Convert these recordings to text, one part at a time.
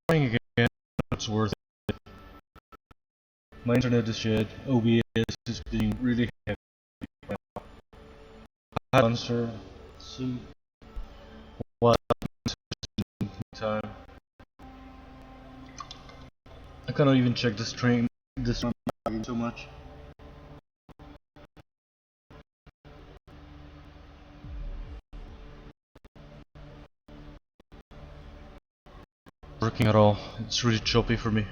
trying again. It's worth it. My internet is shit. OBS is being really heavy right now. I had answer soon. What time? I cannot even check the stream. This one so much. Working at all. It's really choppy for me.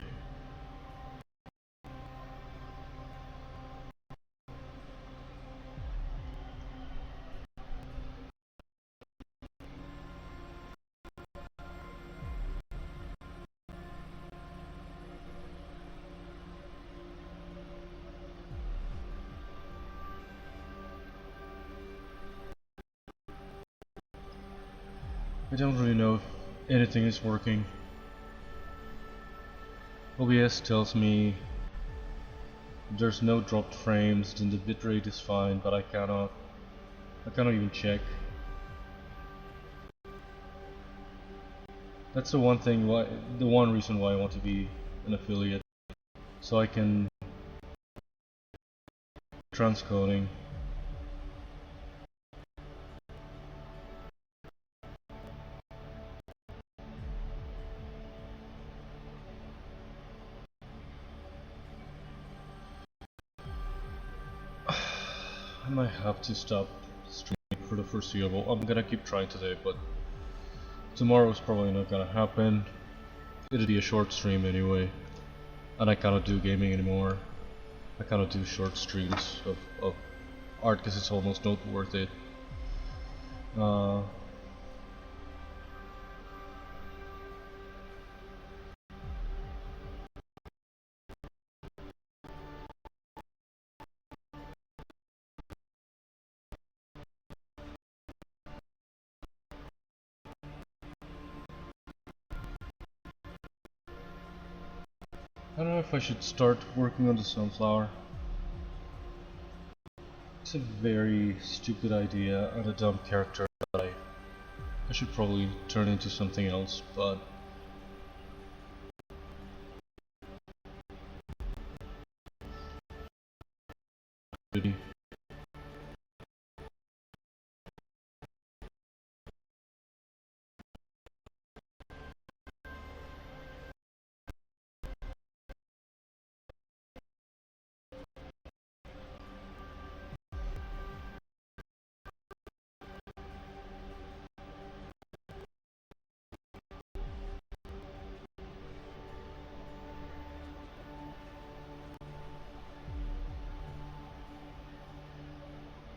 I don't really know if anything is working. OBS tells me there's no dropped frames, then the bitrate is fine, but I cannot even check. That's the one reason why I want to be an affiliate, so I can transcoding. I might have to stop streaming for the foreseeable. I'm gonna keep trying today, but tomorrow's probably not gonna happen. It'll be a short stream anyway, and I cannot do gaming anymore. I cannot do short streams of art because it's almost not worth it. I don't know if I should start working on the sunflower. It's a very stupid idea and a dumb character that I should probably turn into something else, but really.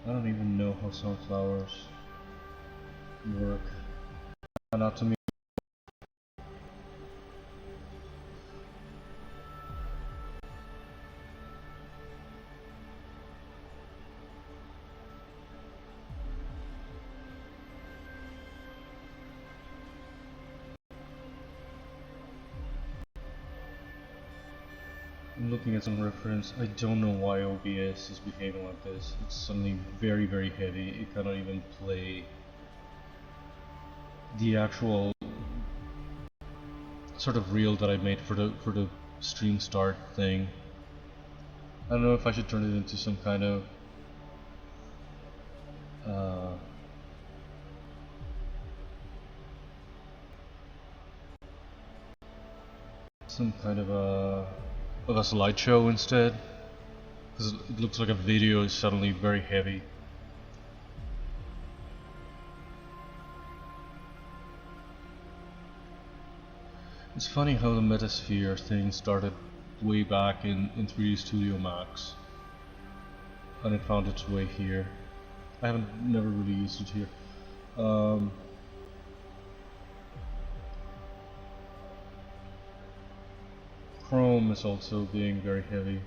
I don't even know how sunflowers work. Anatomy. I'm looking at some reference. I don't know why OBS is behaving like this. It's suddenly very, very heavy. It cannot even play the actual sort of reel that I made for the stream start thing. I don't know if I should turn it into some kind of a slideshow instead, because it looks like a video is suddenly very heavy. It's funny how the Metasphere thing started way back in 3D Studio Max, and it found its way here. I haven't never really used it here. Chrome is also being very heavy,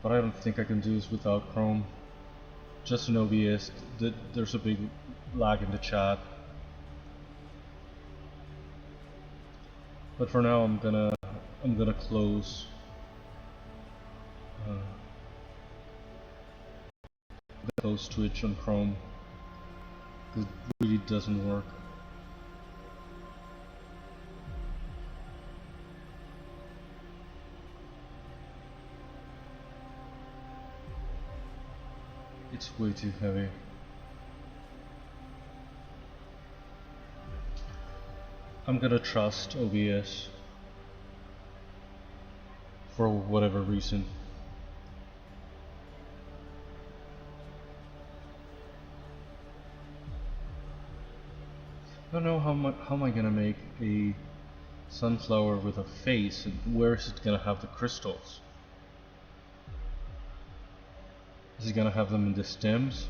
but I don't think I can do this without Chrome. Just an OBS, there's a big lag in the chat. But for now, I'm gonna close. Close Twitch on Chrome because it really doesn't work. It's way too heavy. I'm gonna trust OBS for whatever reason. I don't know how am I gonna make a sunflower with a face, and where is it gonna have the crystals? Is it gonna have them in the stems?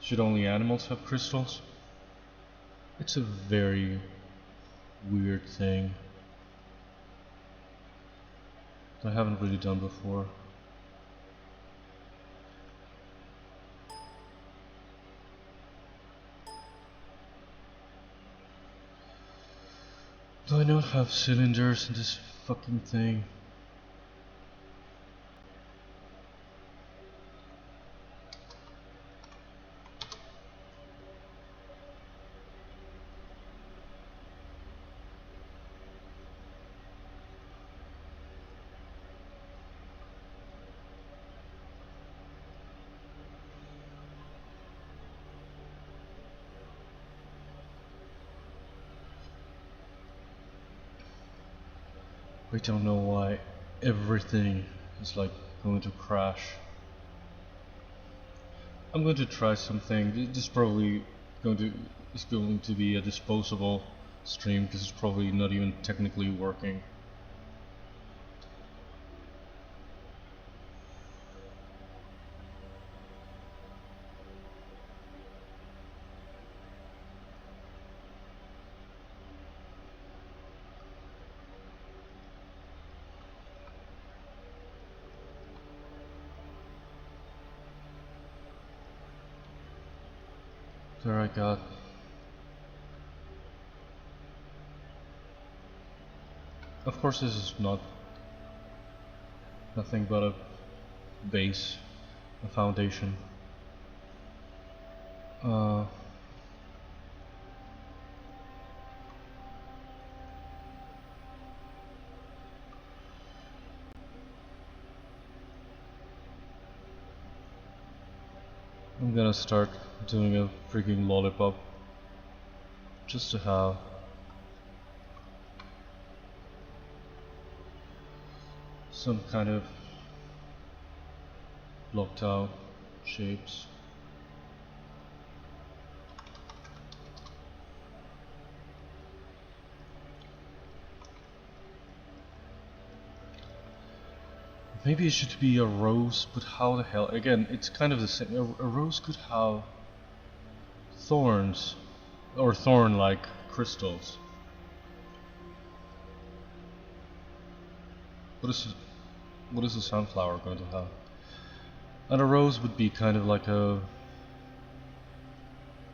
Should only animals have crystals? It's a very weird thing that I haven't really done before. Do I not have cylinders in this fucking thing? I don't know why everything is like going to crash. I'm going to try something. This is probably going to be a disposable stream because it's probably not even technically working. There I got. Of course this is nothing but a base, a foundation. I'm gonna start doing a freaking lollipop just to have some kind of blocked out shapes. Maybe it should be a rose, but how the hell? Again, it's kind of the same. A rose could have thorns, or thorn-like crystals. What is a sunflower going to have? And a rose would be kind of like a,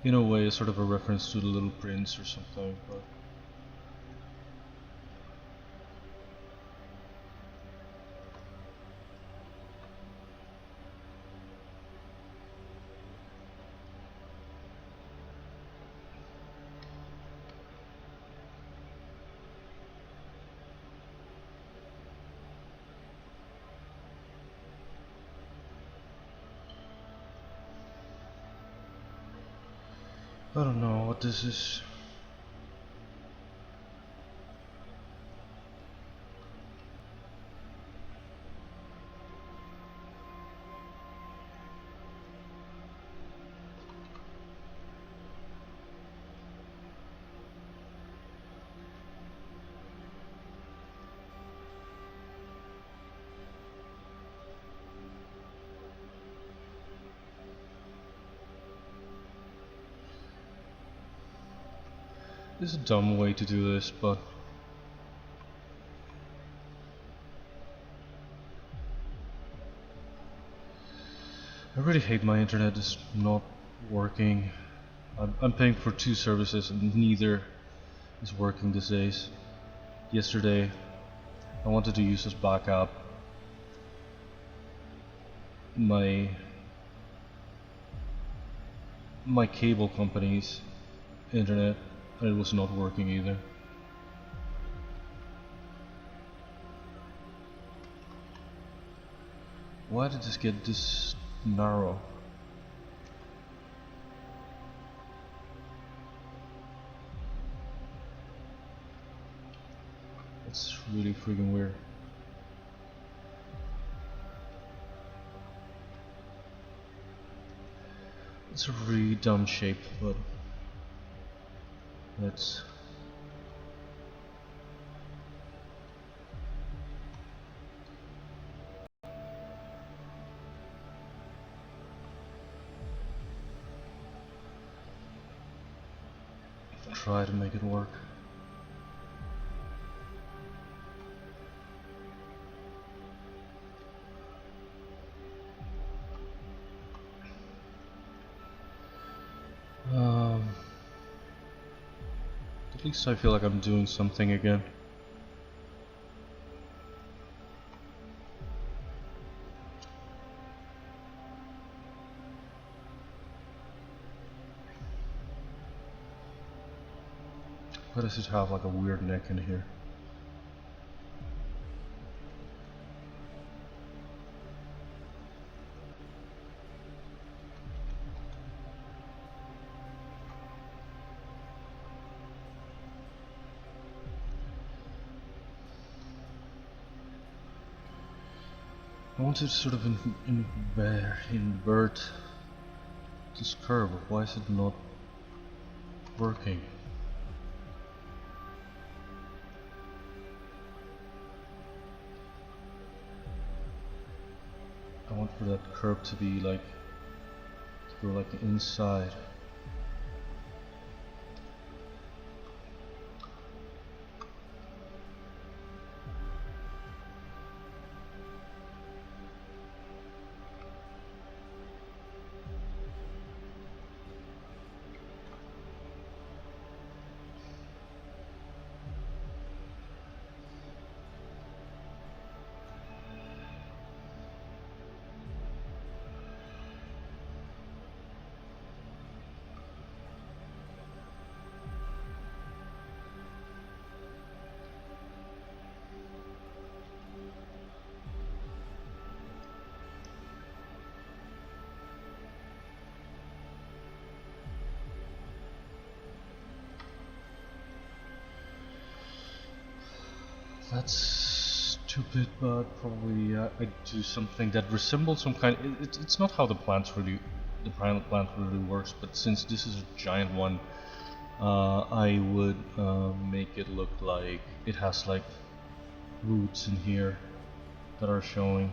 in a way, a sort of a reference to the Little Prince or something. But I don't know what this is. This is a dumb way to do this, but I really hate my internet is not working. I'm paying for 2 services and neither is working these days. Yesterday I wanted to use as backup my cable company's internet, and it was not working either. Why did this get this narrow? It's really freaking weird. It's a really dumb shape, but let's try to make it work. At least I feel like I'm doing something again. Why does it have like a weird neck in here? I want to sort of invert this curve. Why is it not working? I want for that curve to be like, to go like inside. That's stupid, but probably I do something that resembles some kind. It's not how the plant really works, but since this is a giant one, I would make it look like it has like roots in here that are showing.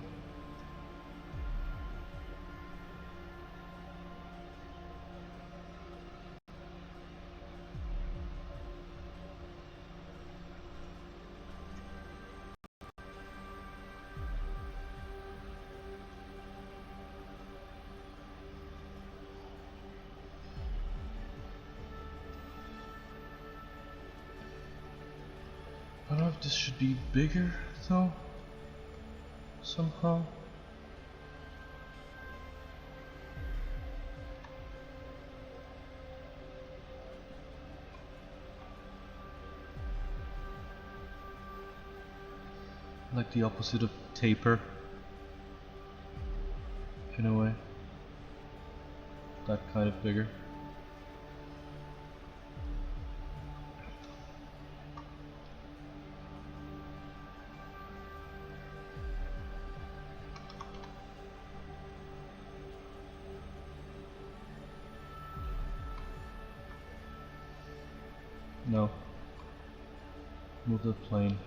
I don't know if this should be bigger though, somehow. Like the opposite of taper, in a way. That kind of bigger. No. Move the plane.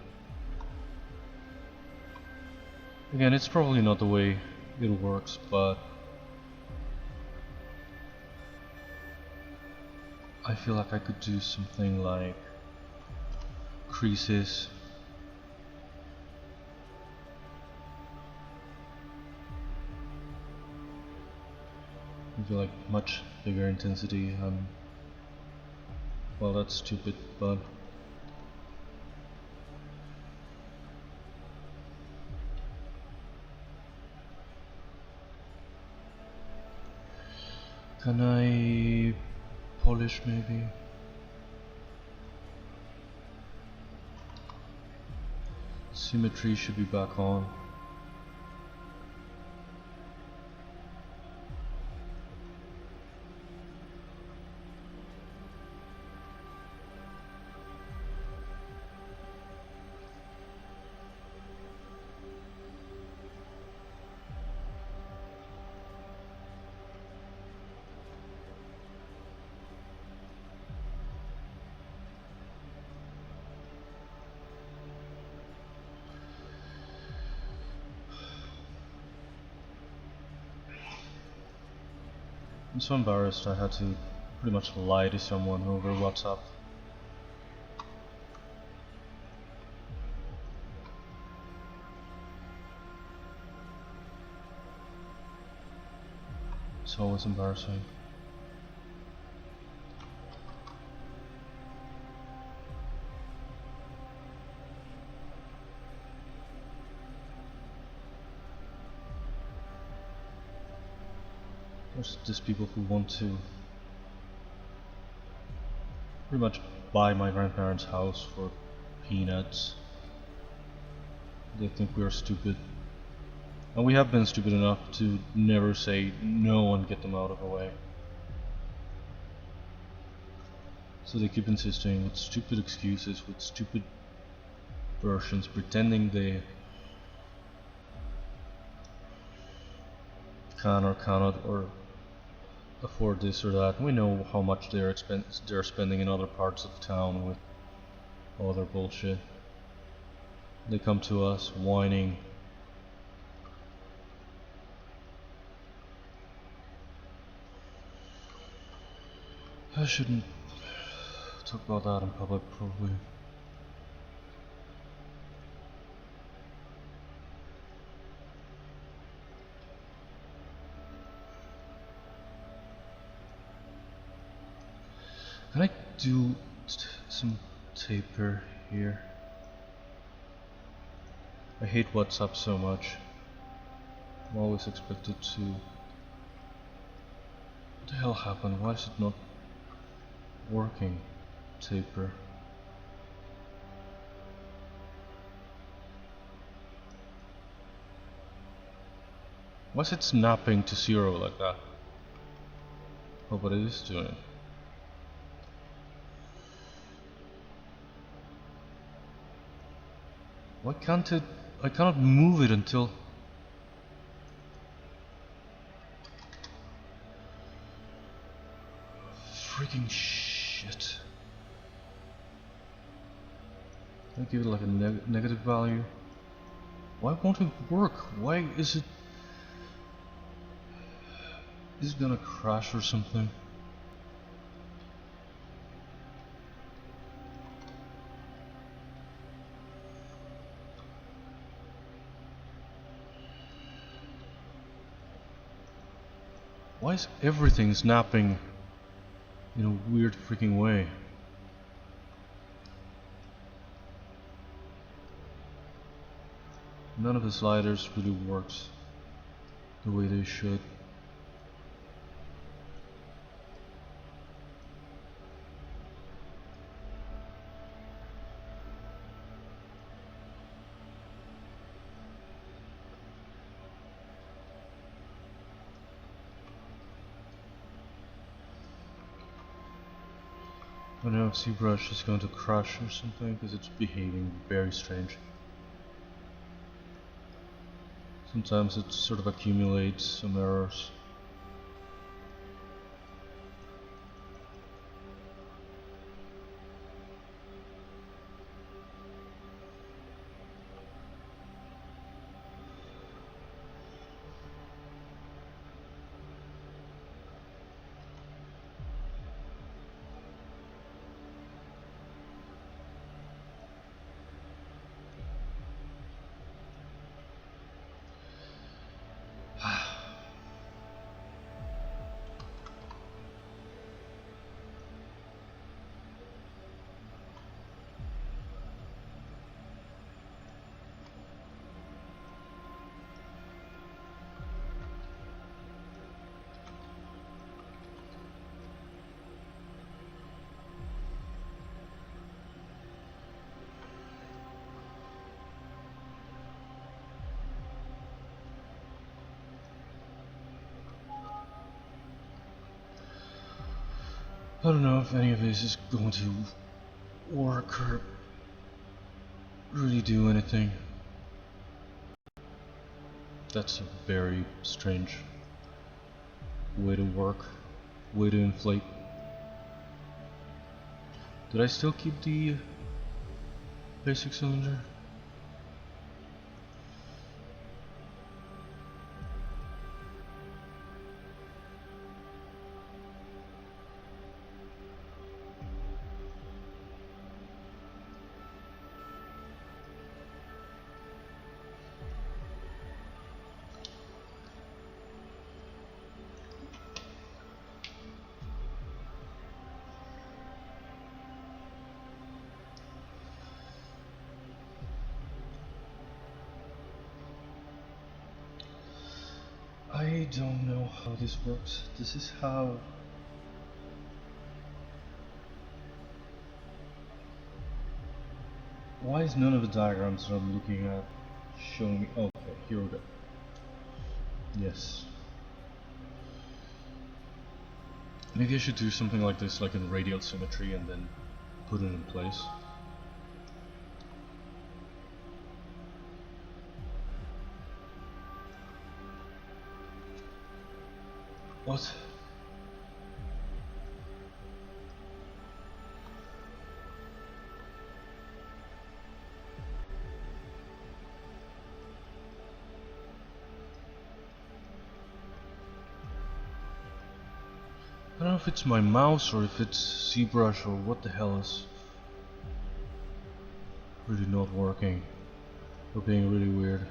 Again, it's probably not the way it works, but I feel like I could do something like creases. I feel like much bigger intensity. Well, that's stupid, but can I polish maybe? Symmetry should be back on. I'm so embarrassed I had to pretty much lie to someone over WhatsApp. It's always embarrassing. There's just people who want to pretty much buy my grandparents' house for peanuts. They think we're stupid. And we have been stupid enough to never say no and get them out of the way. So they keep insisting with stupid excuses, with stupid versions, pretending they can or cannot or afford this or that. We know how much they're spending in other parts of town with all their bullshit. They come to us whining. I shouldn't talk about that in public, probably. Can I do some taper here? I hate WhatsApp so much. I'm always expected to... What the hell happened? Why is it not working? Taper. Why is it snapping to 0 like that? Oh, but it is doing. Why can't it? I cannot move it until... Freaking shit. I give it like a negative value. Why won't it work? Why is it... Is it gonna crash or something? Why is everything snapping in a weird freaking way? None of the sliders really works the way they should. I don't know if ZBrush is going to crash or something because it's behaving very strange. Sometimes it sort of accumulates some errors. I don't know if any of this is going to work or really do anything. That's a very strange way to work, way to inflate. Did I still keep the basic cylinder? I don't know how this works. This is how... Why is none of the diagrams that I'm looking at showing me... Oh, okay, here we go. Yes. Maybe I should do something like this, like in radial symmetry, and then put it in place. What? I don't know if it's my mouse or if it's ZBrush or what the hell is really not working or being really weird.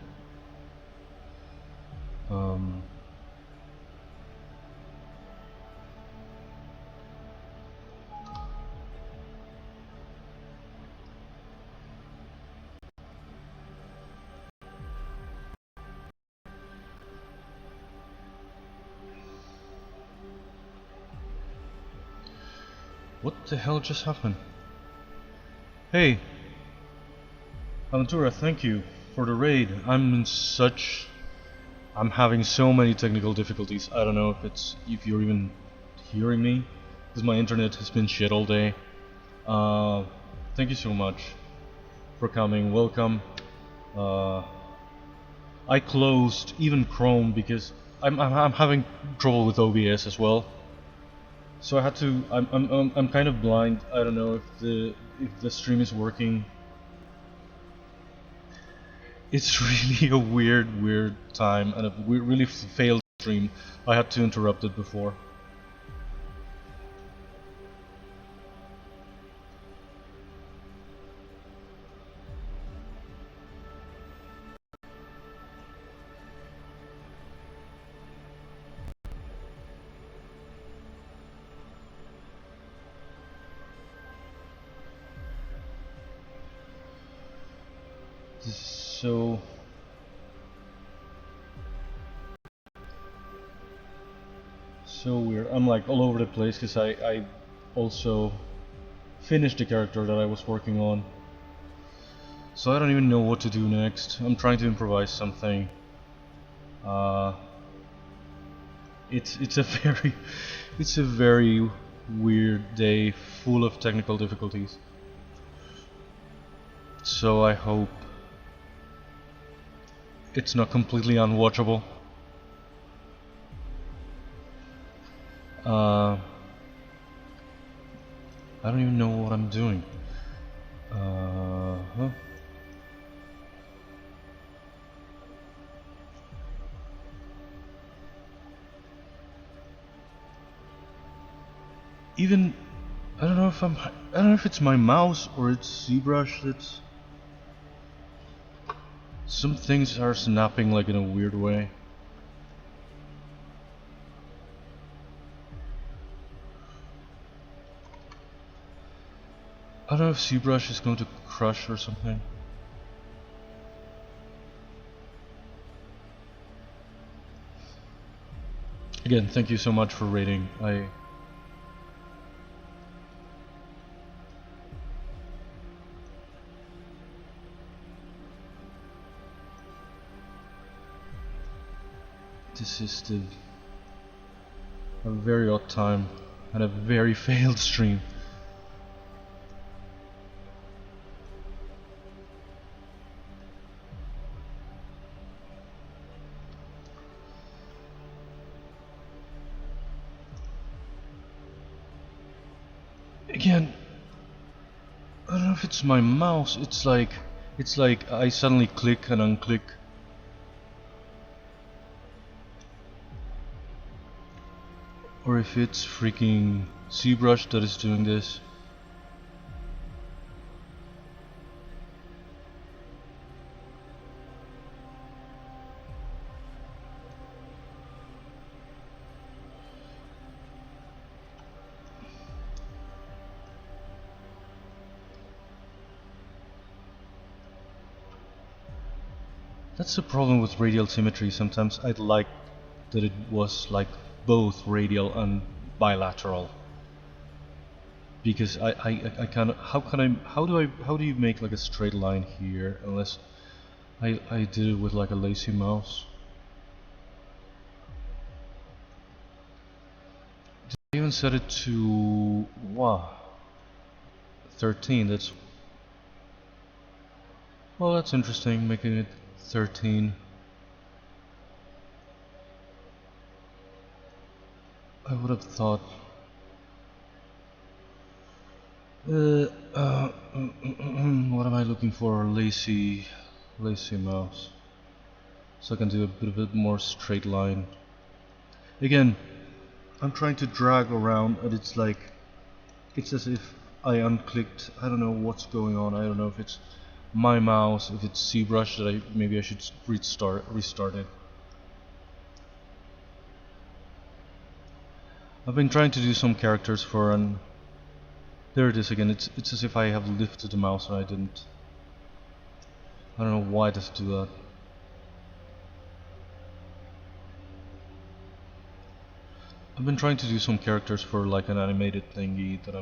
What the hell just happened? Hey! Aventura, thank you for the raid. I'm having so many technical difficulties. I don't know if you're even hearing me, because my internet has been shit all day. Thank you so much for coming. Welcome. I closed even Chrome because I'm having trouble with OBS as well. So I had to. I'm kind of blind. I don't know if the stream is working. It's really a weird time and a really failed stream. I had to interrupt it before. So weird. I'm like all over the place because I also finished the character that I was working on. So I don't even know what to do next. I'm trying to improvise something. It's a very weird day full of technical difficulties. So I hope it's not completely unwatchable. I don't even know what I'm doing. Even I don't know if it's my mouse or it's ZBrush that's. Some things are snapping like in a weird way. I don't know if ZBrush is going to crush or something. Again, thank you so much for rating. This is a very odd time and a very failed stream. Again, I don't know if it's my mouse. It's like I suddenly click and unclick. Or if it's freaking ZBrush that is doing this. That's the problem with radial symmetry. Sometimes I'd like that it was like both radial and bilateral. Because I kind of how do you make like a straight line here unless I did it with like a lazy mouse. Did I even set it to 13? That's well, that's interesting, making it 13. I would have thought what am I looking for? Lazy mouse, so I can do a bit more straight line. Again, I'm trying to drag around and it's like, it's as if I unclicked. I don't know what's going on. I don't know if it's my mouse, if it's ZBrush that maybe I should restart it. I've been trying to do some characters for an. There it is again. It's as if I have lifted the mouse and I didn't. I don't know why it does do that. I've been trying to do some characters for like an animated thingy that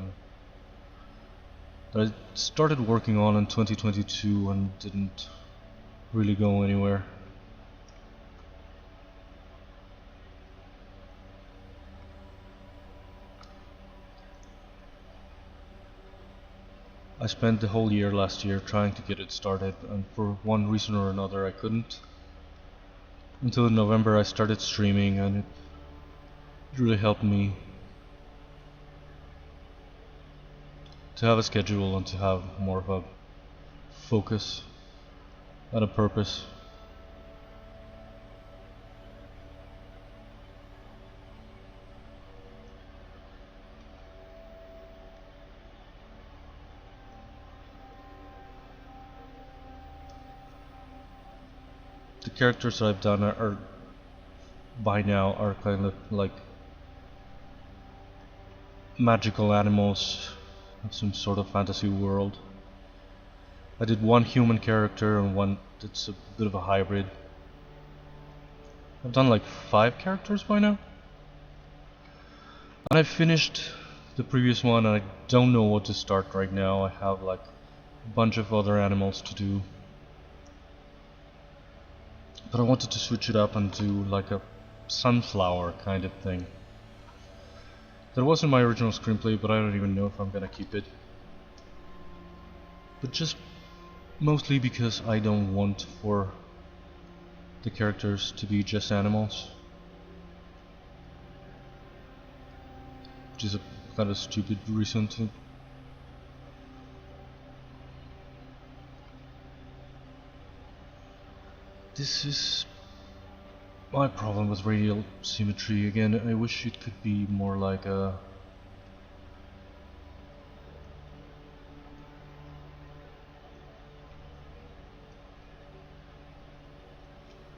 I started working on in 2022 and didn't really go anywhere. I spent the whole year last year trying to get it started, and for one reason or another I couldn't. Until in November I started streaming, and it really helped me to have a schedule and to have more of a focus and a purpose. The characters that I've done are by now are kind of like magical animals of some sort of fantasy world. I did one human character and one that's a bit of a hybrid. I've done like 5 characters by now. And I finished the previous one and I don't know what to start right now. I have like a bunch of other animals to do. But I wanted to switch it up and do like a sunflower kind of thing. That wasn't my original screenplay, but I don't even know if I'm gonna keep it. But just mostly because I don't want for the characters to be just animals. Which is a kind of stupid reason to. This is my problem with radial symmetry. Again, I wish it could be more like a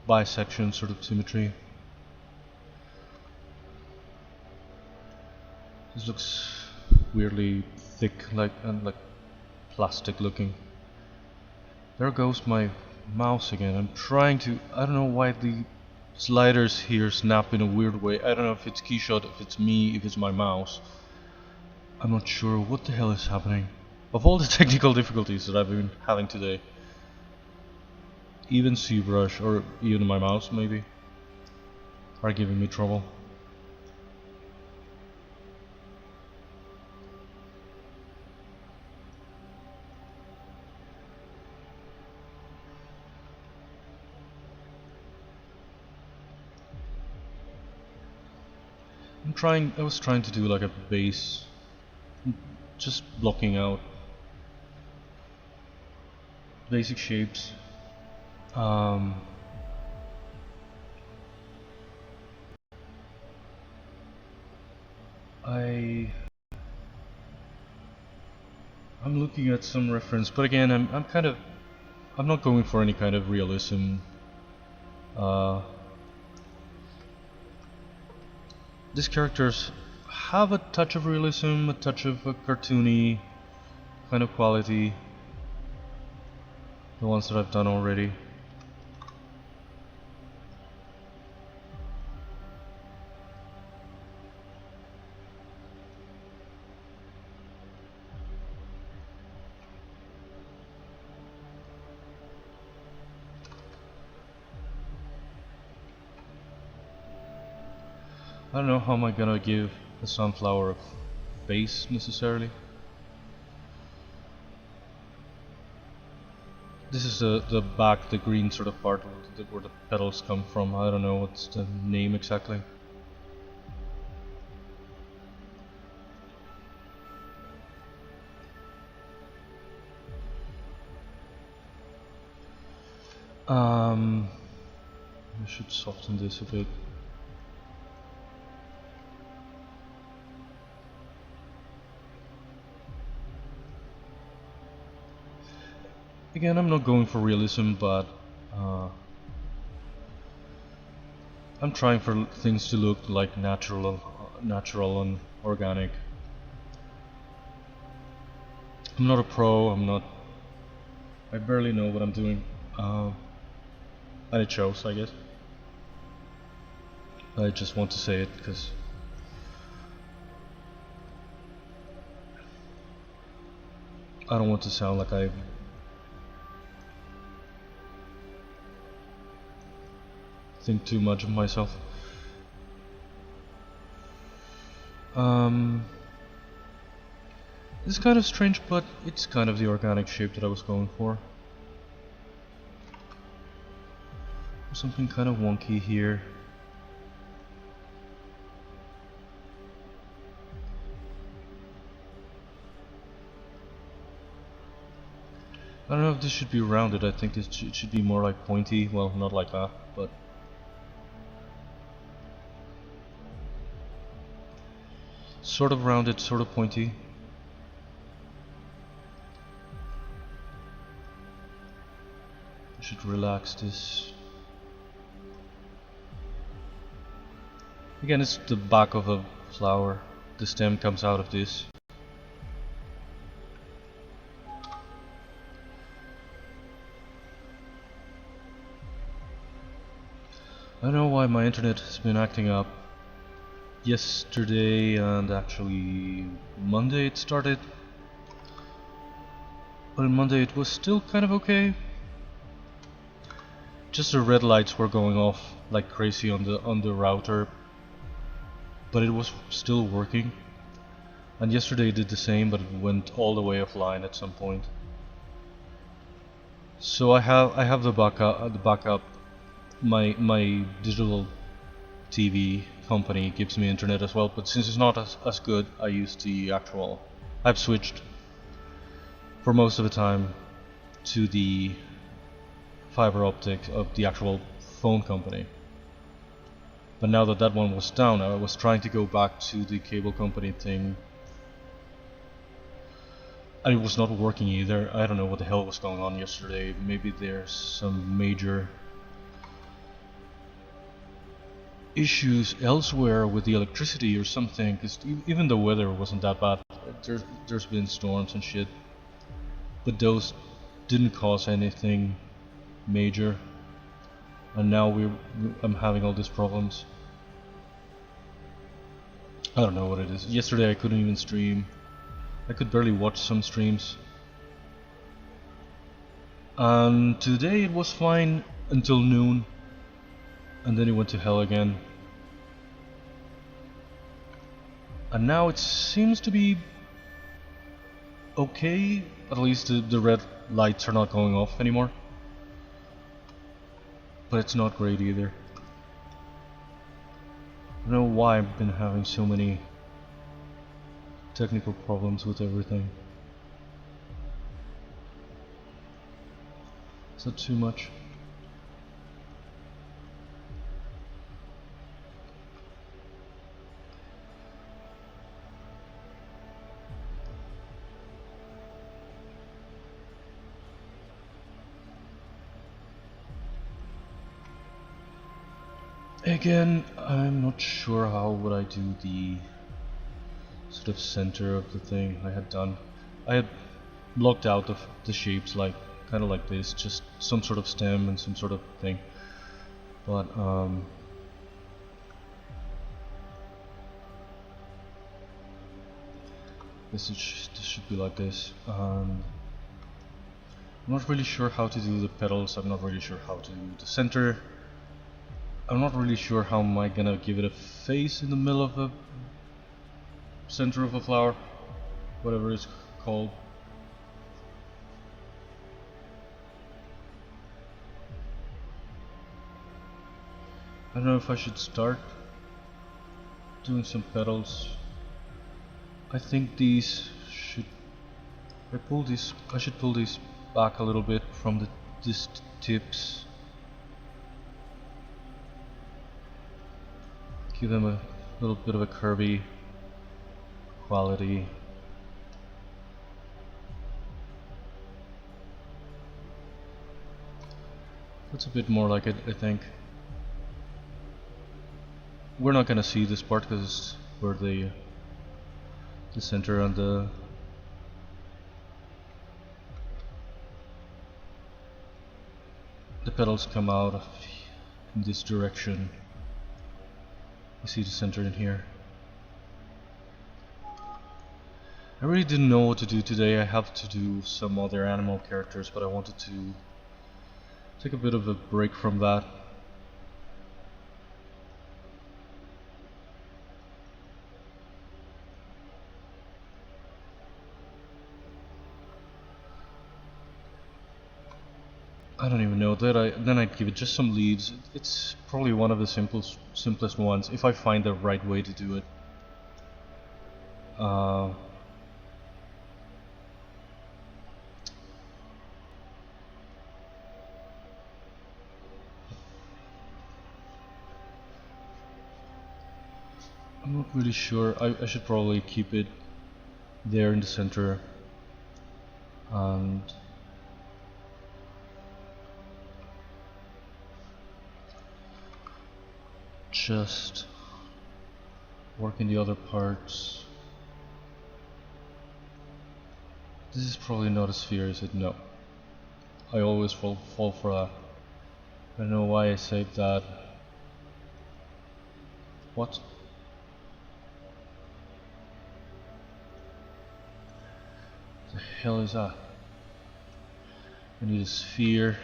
bisection sort of symmetry. This looks weirdly thick, and plastic looking. There goes my mouse again. I'm trying to. I don't know why the sliders here snap in a weird way. I don't know if it's keyshot, if it's me, if it's my mouse. I'm not sure what the hell is happening. Of all the technical difficulties that I've been having today, even ZBrush or even my mouse maybe are giving me trouble. I was trying to do like a base, just blocking out basic shapes. I'm looking at some reference, but again, I'm not going for any kind of realism. These characters have a touch of realism, a touch of a cartoony kind of quality. The ones that I've done already. I don't know how am I gonna give a sunflower a face necessarily. This is the back, the green sort of part where the petals come from. I don't know what's the name exactly. I should soften this a bit. Again, I'm not going for realism, but I'm trying for things to look like natural and organic. I'm not a pro. I barely know what I'm doing, and it shows, I guess. I just want to say it because I don't want to sound like I think too much of myself. It's kind of strange, but it's kind of the organic shape that I was going for. Something kind of wonky here. I don't know if this should be rounded. I think it should be more like pointy. Well, not like that, but sort of rounded, sort of pointy. I should relax this. Again, it's the back of a flower. The stem comes out of this. I don't know why my internet has been acting up. Yesterday and actually Monday it started. But on Monday it was still kind of okay. Just the red lights were going off like crazy on the router, but it was still working. And yesterday it did the same, but it went all the way offline at some point. So I have the backup. My digital TV company gives me internet as well, but since it's not as good, I use the actual. I've switched for most of the time to the fiber optic of the actual phone company. But now that that one was down, I was trying to go back to the cable company thing, and it was not working either. I don't know what the hell was going on yesterday. Maybe there's some major issues elsewhere with the electricity or something, because even the weather wasn't that bad. There's been storms and shit, but those didn't cause anything major, and now I'm having all these problems. I don't know what it is. Yesterday I couldn't even stream. I could barely watch some streams, and today it was fine until noon, and then it went to hell again. And now it seems to be okay. At least the red lights are not going off anymore. But it's not great either. I don't know why I've been having so many technical problems with everything. Is that too much? Again, I'm not sure how would I do the sort of center of the thing I had done. I had blocked out the shapes like kind of like this, just some sort of stem and some sort of thing. But this should be like this. I'm not really sure how to do the petals. I'm not really sure how to do the center. I'm not really sure how am I gonna give it a face in the middle of the center of a flower, whatever it's called. I don't know if I should start doing some petals. I think these should, I should pull these back a little bit from these tips. Give them a little bit of a curvy quality. That's a bit more like it, I think. We're not gonna see this part because it's where the center and the petals come out in this direction. You see the center in here. I really didn't know what to do today. I have to do some other animal characters, but I wanted to take a bit of a break from that. I don't even know. Then I'd give it just some leaves. It's probably one of the simplest ones if I find the right way to do it. I'm not really sure. I should probably keep it there in the center and just work in the other parts. This is probably not a sphere, is it? No. I always fall for that. I don't know why I saved that. What? The hell is that? I need a sphere.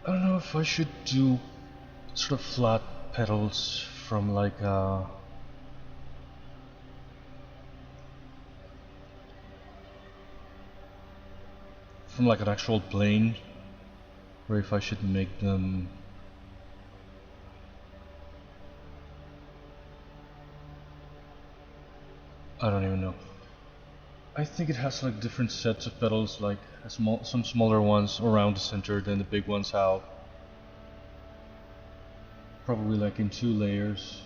I don't know if I should do sort of flat petals from like an actual plane, or if I should make them I don't even know. I think it has like different sets of petals, like some smaller ones around the center than the big ones have. Probably like in 2 layers.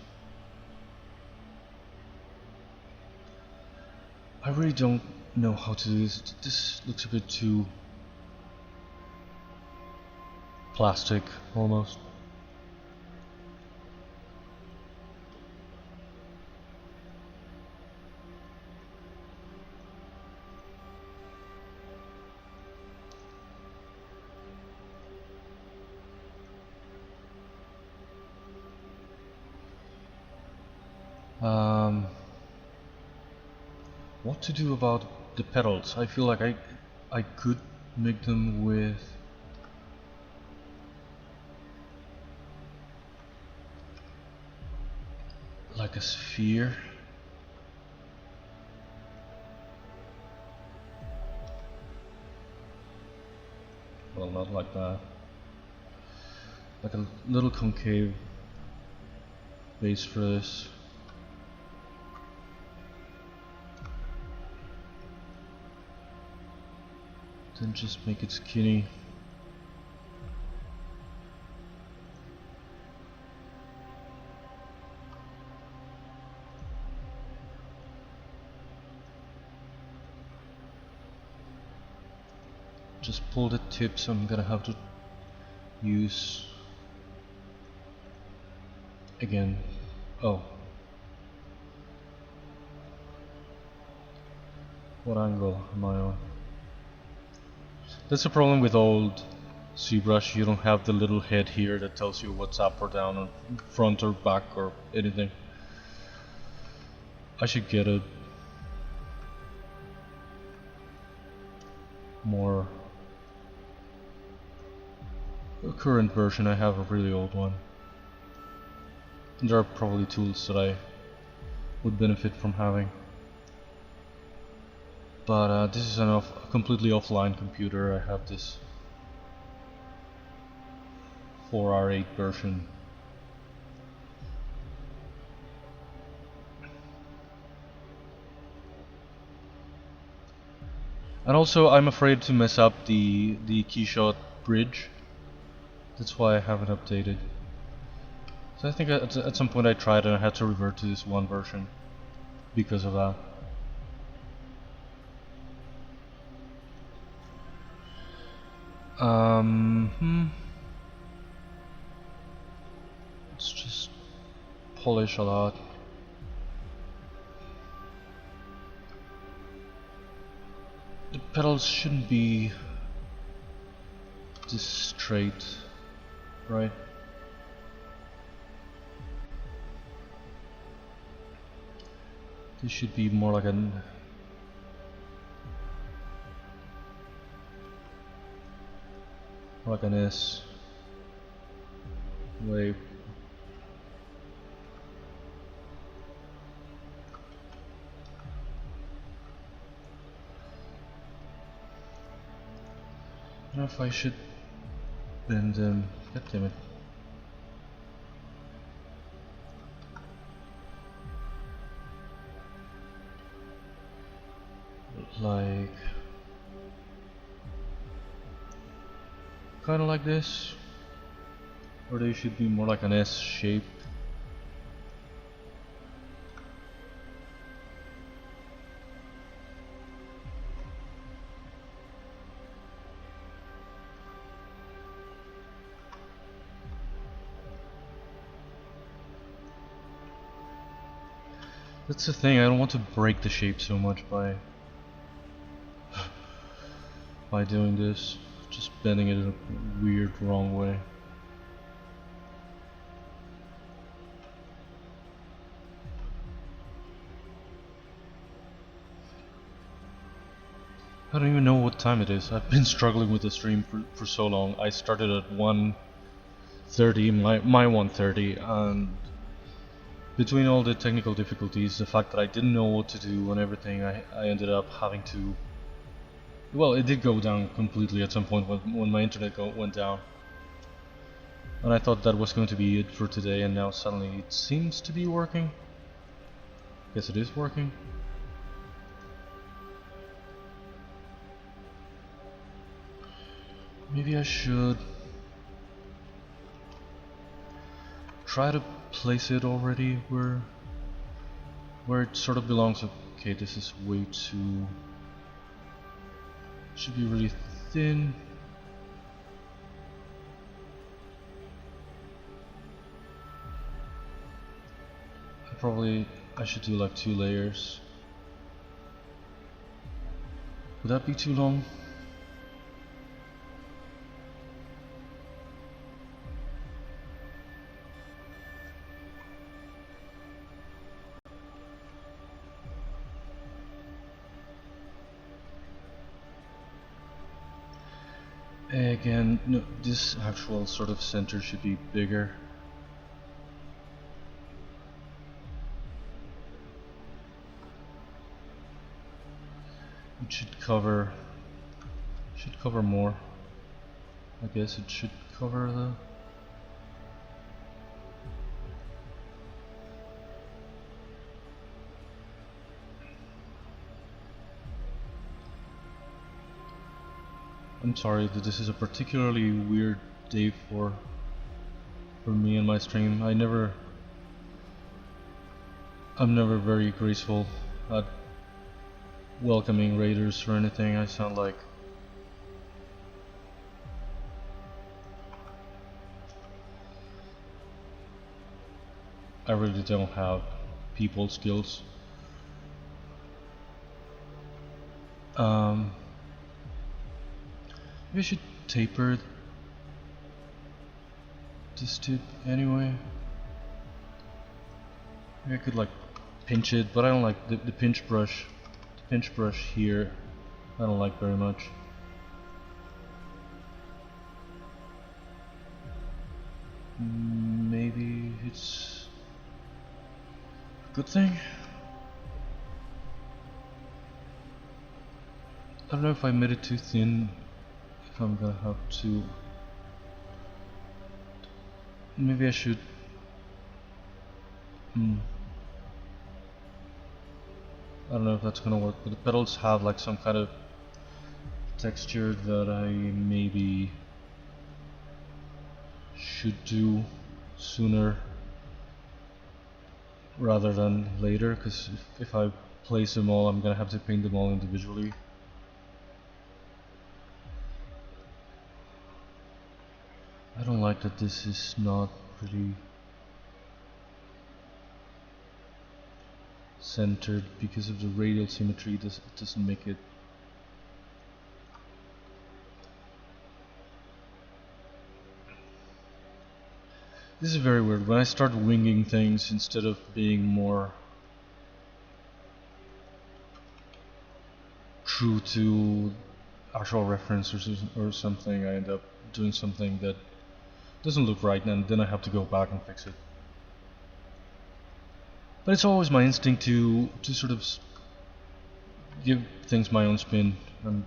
I really don't know how to do this. This looks a bit too plastic, almost. What to do about the petals? I feel like I could make them with like a sphere. Well, not like that. Like a little concave base for this. Then just make it skinny. Just pull the tips. I'm gonna have to use again. Oh, what angle am I on? That's the problem with old ZBrush. You don't have the little head here that tells you what's up or down or front or back or anything. I should get a more current version. I have a really old one. And there are probably tools that I would benefit from having. But this is a completely offline computer. I have this 4R8 version. And also I'm afraid to mess up the keyshot bridge. That's why I haven't updated. So I think at some point I tried and I had to revert to this one version because of that. Let's just polish a lot. The pedals shouldn't be this straight, right? This should be more like an S wave. I don't know if I should bend them. God damn it. Like kinda like this, or they should be more like an S shape. That's the thing, I don't want to break the shape so much by doing this, just bending it in a weird wrong way. I don't even know what time it is. I've been struggling with the stream for so long. I started at 1:30, my 1:30, and between all the technical difficulties, the fact that I didn't know what to do and everything, I ended up having to... Well, it did go down completely at some point when my internet went down. And I thought that was going to be it for today, and now suddenly it seems to be working. Guess it is working. Maybe I should try to place it already where it sort of belongs. Okay, this is way too... should be really thin. I should do like 2 layers. Would that be too long? Again, no, this actual sort of center should be bigger. It should cover more. I guess it should cover the... I'm sorry that this is a particularly weird day for me and my stream. I'm never very graceful at welcoming raiders or anything. I sound like I really don't have people skills. Maybe I should taper this tip anyway. Maybe I could like pinch it, but I don't like the pinch brush. The pinch brush here, I don't like very much. Maybe it's a good thing. I don't know if I made it too thin, if I'm gonna have to. Maybe I should. I don't know if that's gonna work, but the petals have like some kind of texture that I maybe should do sooner rather than later, because if I place them all, I'm gonna have to paint them all individually. I don't like that this is not pretty centered because of the radial symmetry. It doesn't make it. This is very weird. When I start winging things instead of being more true to actual reference or something, I end up doing something that doesn't look right, and then I have to go back and fix it. But it's always my instinct to sort of give things my own spin, and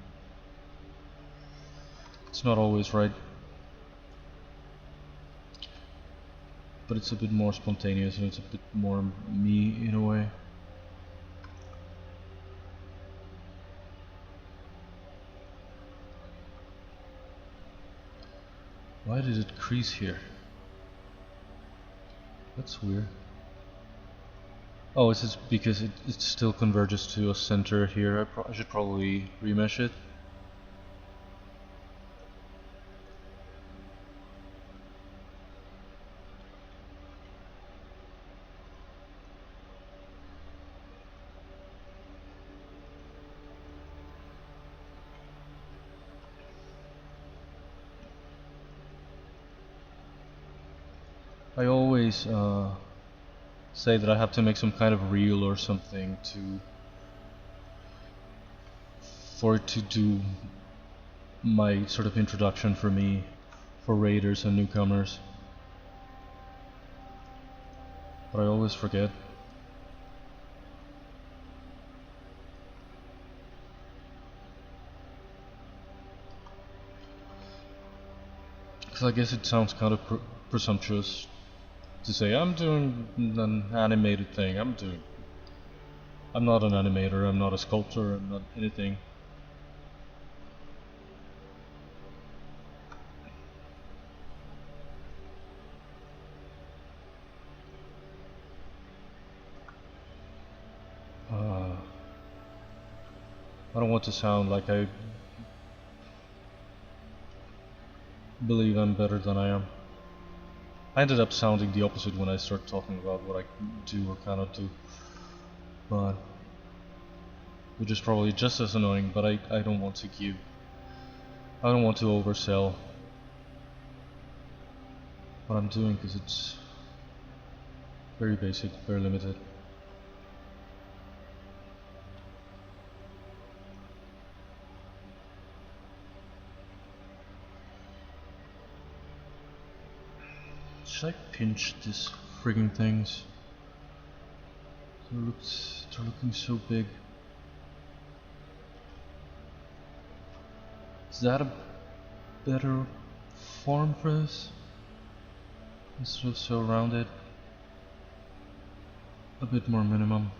it's not always right. But it's a bit more spontaneous, and it's a bit more me in a way. Why did it crease here? That's weird. Oh, it's just because it still converges to a center here. I should probably remesh it. I always say that I have to make some kind of reel or something for it to do my sort of introduction for me, for raiders and newcomers. But I always forget. Because I guess it sounds kind of presumptuous to say I'm doing an animated thing. I'm not an animator, I'm not a sculptor, I'm not anything. I don't want to sound like I believe I'm better than I am. I ended up sounding the opposite when I started talking about what I do or cannot do, but which is probably just as annoying. But I don't want to oversell what I'm doing, because it's very basic, very limited. Should I pinch these frigging things? They're looking so big. Is that a better form for this? Instead of so rounded, a bit more minimum.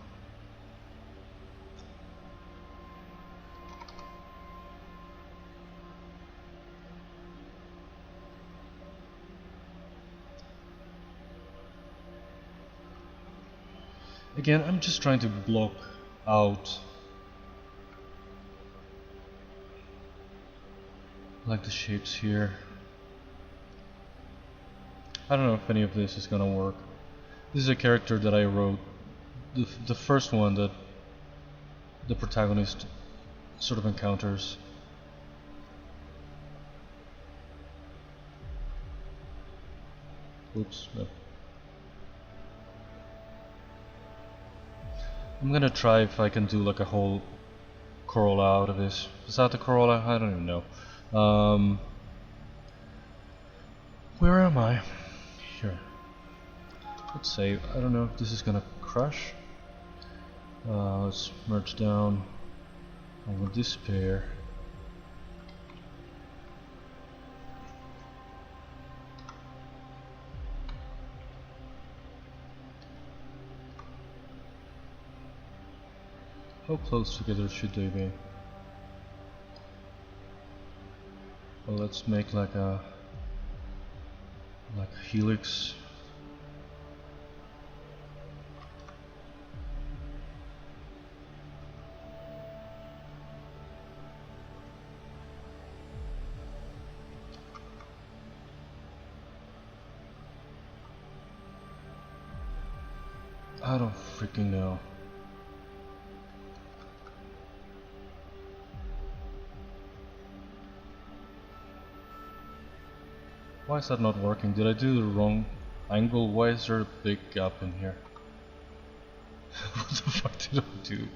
Again, I'm just trying to block out like the shapes here. I don't know if any of this is gonna work. This is a character that I wrote, the first one that the protagonist sort of encounters. Oops, no. I'm gonna try if I can do like a whole corolla out of this. Is that the corolla? I don't even know. Where am I? Here. Let's save. I don't know if this is gonna crash. Let's merge down. I will despair. How close together should they be? Well, let's make like a helix. I don't freaking know. Why is that not working? Did I do the wrong angle? Why is there a big gap in here? What the fuck did I do?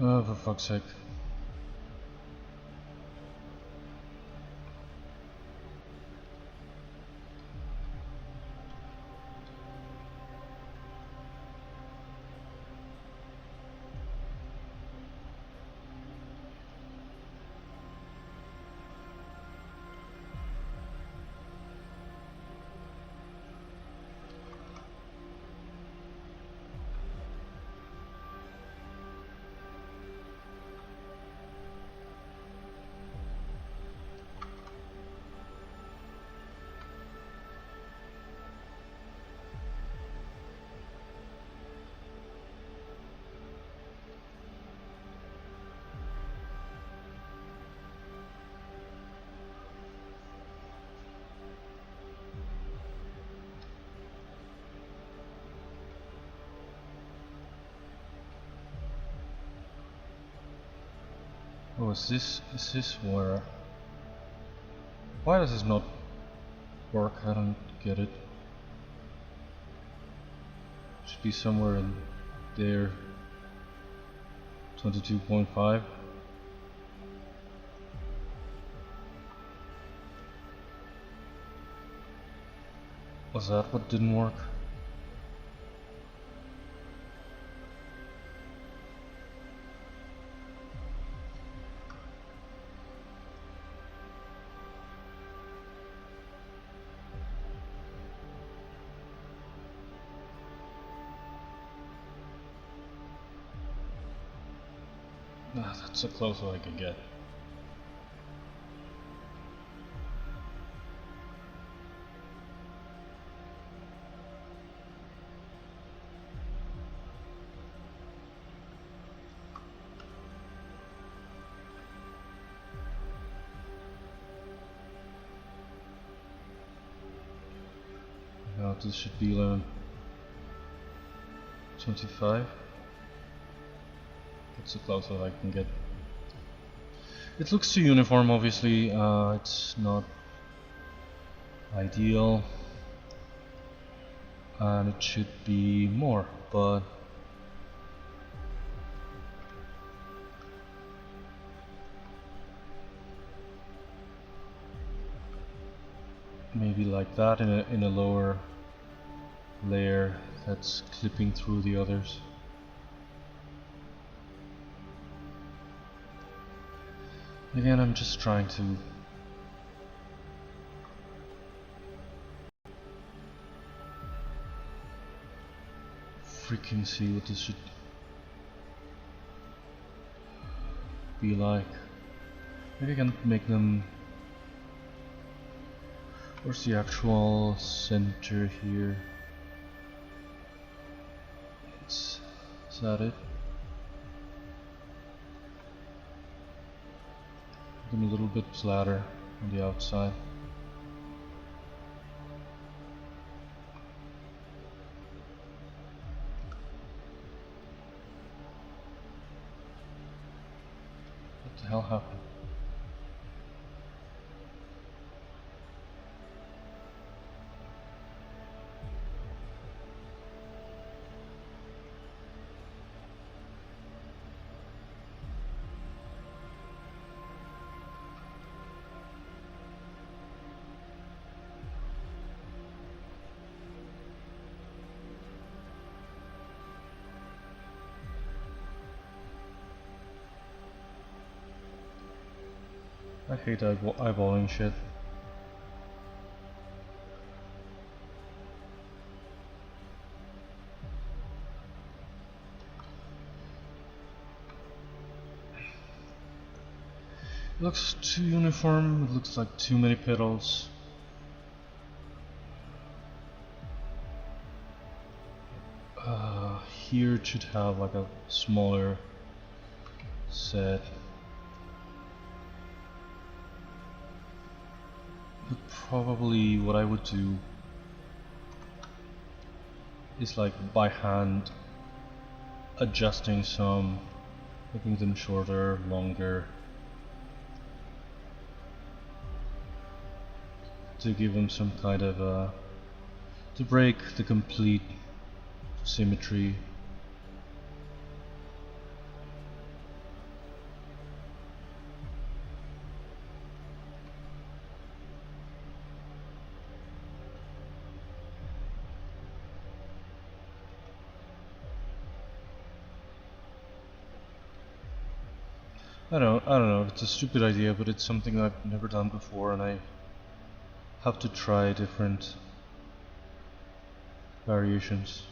Oh, for fuck's sake. Oh, is this where? Why does this not work? I don't get it. Should be somewhere in there. 22.5. Was that what didn't work? That's the closest I can get. Now this should be 11.25. That's the closest I can get. It looks too uniform, obviously. It's not ideal, and it should be more, but maybe like that in a lower layer that's clipping through the others. Again, I'm just trying to freaking see what this should be like. Maybe I can make them. Where's the actual center here? Is that it? Make them a little bit flatter on the outside. What the hell happened? I hate eyeballing shit. It looks too uniform, it looks like too many pedals. Here it should have like a smaller set. But probably what I would do is like by hand adjusting some, making them shorter, longer, to give them some kind of to break the complete symmetry. I don't know, it's a stupid idea, but it's something I've never done before, and I have to try different variations.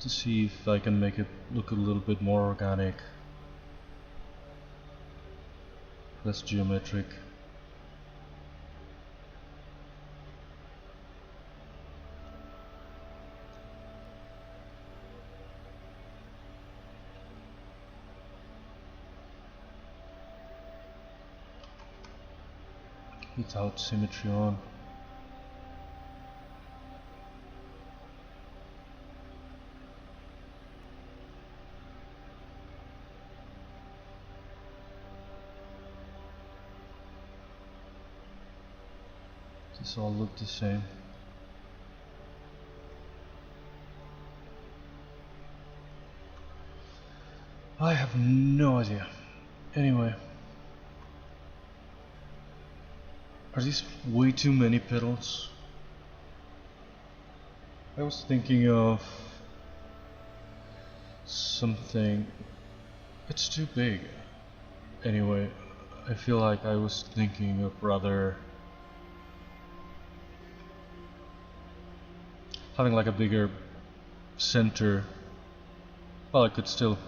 To see if I can make it look a little bit more organic, less geometric. Without symmetry on. This all look the same. I have no idea. Anyway. Are these way too many pedals? I was thinking of something. It's too big. Anyway, I feel like I was thinking of rather having like a bigger center. Well, I could still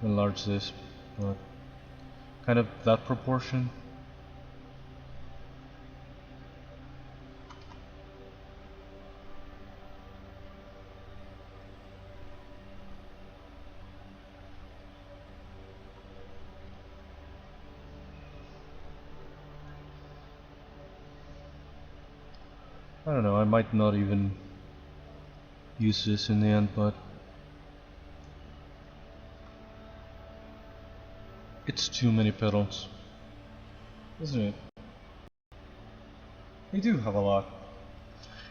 enlarge this, but kind of that proportion. I don't know, I might not even use this in the end, but it's too many pedals, isn't it? They do have a lot.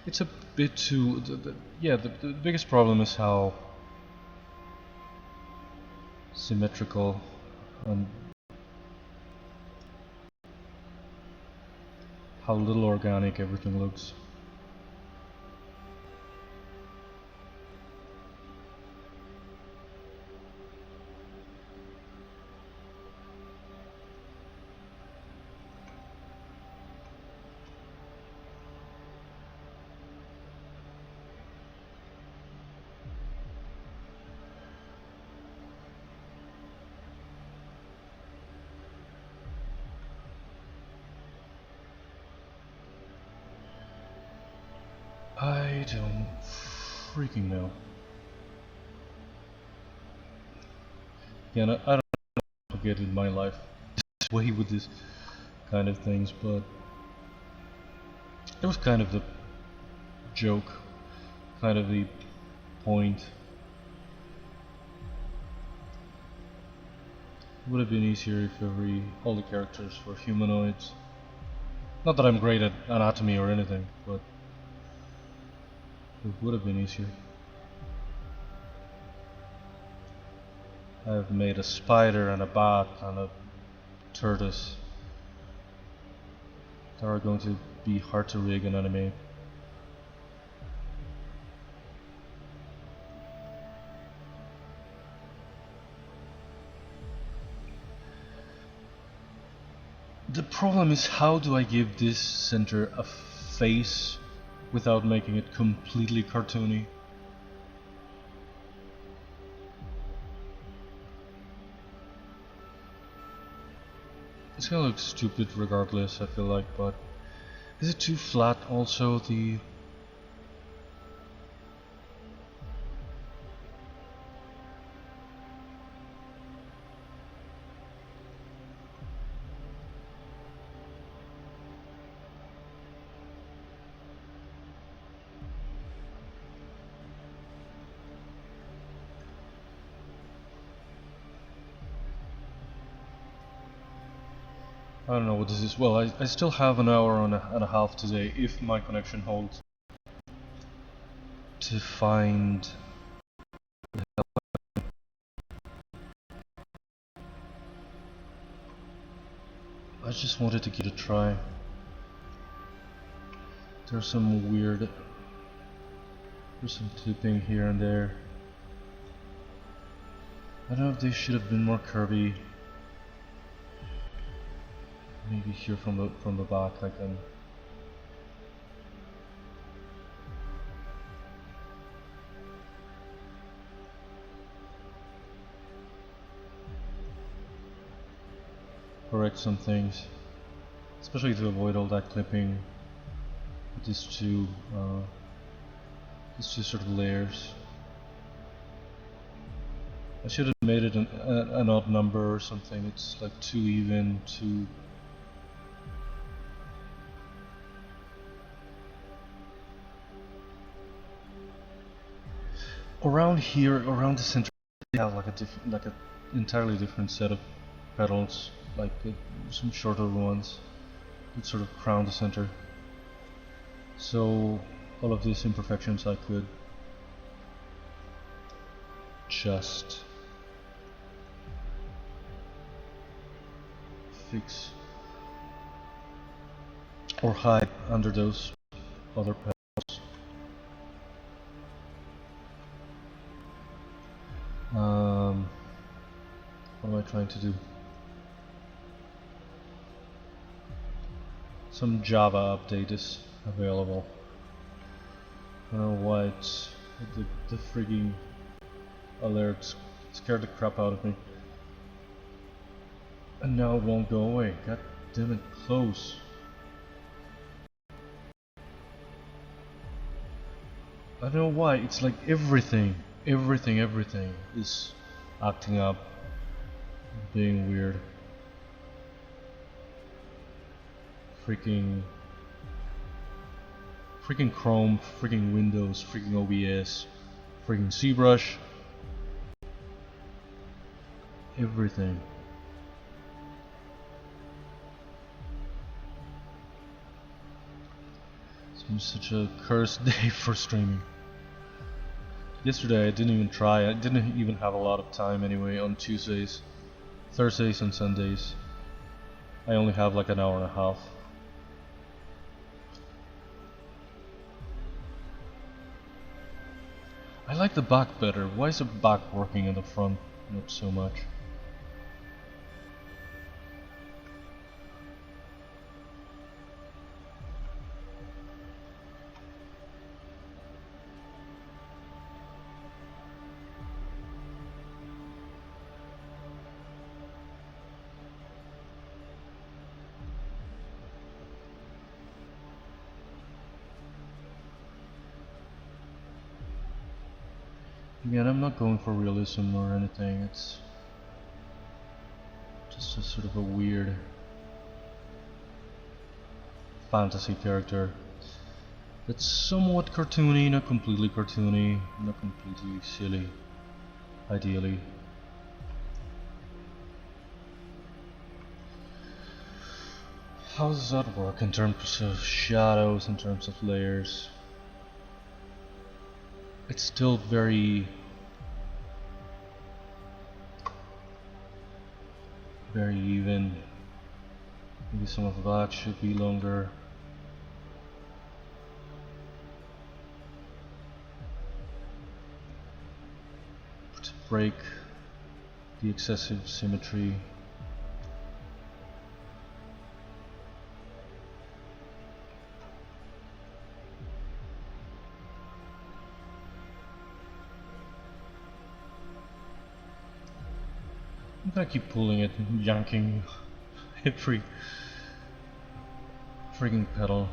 It's a bit too... the biggest problem is how symmetrical and how little organic everything looks. I don't freaking know. Yeah, no, I don't know how to get in my life this way with this kind of things, but it was kind of the joke, kind of the point. It would have been easier if all the characters were humanoids. Not that I'm great at anatomy or anything, but it would have been easier. I've made a spider and a bat and a tortoise that are going to be hard to rig and animate. The problem is, how do I give this center a face without making it completely cartoony? It's gonna look stupid regardless, I feel like, but is it too flat also? I don't know what this is. Well, I still have an hour and a half today, if my connection holds, to find the hell. I just wanted to give it a try. There's some clipping here and there. I don't know if they should have been more curvy. Maybe here from the back I can. Correct some things, especially to avoid all that clipping. These two sort of layers. I should have made it an odd number or something. It's like too even, too. Around here, around the center, they have like an entirely different set of petals, like some shorter ones that sort of crown the center. So all of these imperfections I could just fix or hide under those other petals. What am I trying to do? Some Java update is available. I don't know why the frigging alerts scared the crap out of me. And now it won't go away. God damn it, close. I don't know why, it's like everything is acting up, being weird. Freaking Chrome, freaking Windows, freaking OBS, freaking ZBrush, everything. It's been such a cursed day for streaming. Yesterday I didn't even try, I didn't even have a lot of time anyway on Tuesdays, Thursdays and Sundays. I only have like an hour and a half. I like the back better. Why is the back working and the front not so much? Again, I'm not going for realism or anything, it's just a sort of a weird fantasy character that's somewhat cartoony, not completely cartoony, not completely silly, ideally. How does that work in terms of shadows, in terms of layers? It's still very even. Maybe some of that should be longer. To break the excessive symmetry. I'm gonna keep pulling it and yanking every freaking pedal.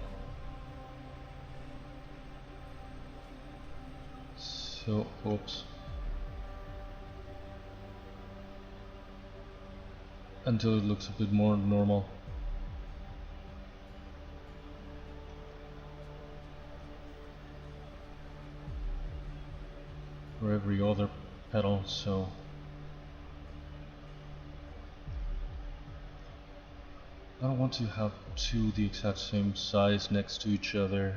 So, oops. Until it looks a bit more normal. For every other pedal, so I don't want to have two the exact same size next to each other.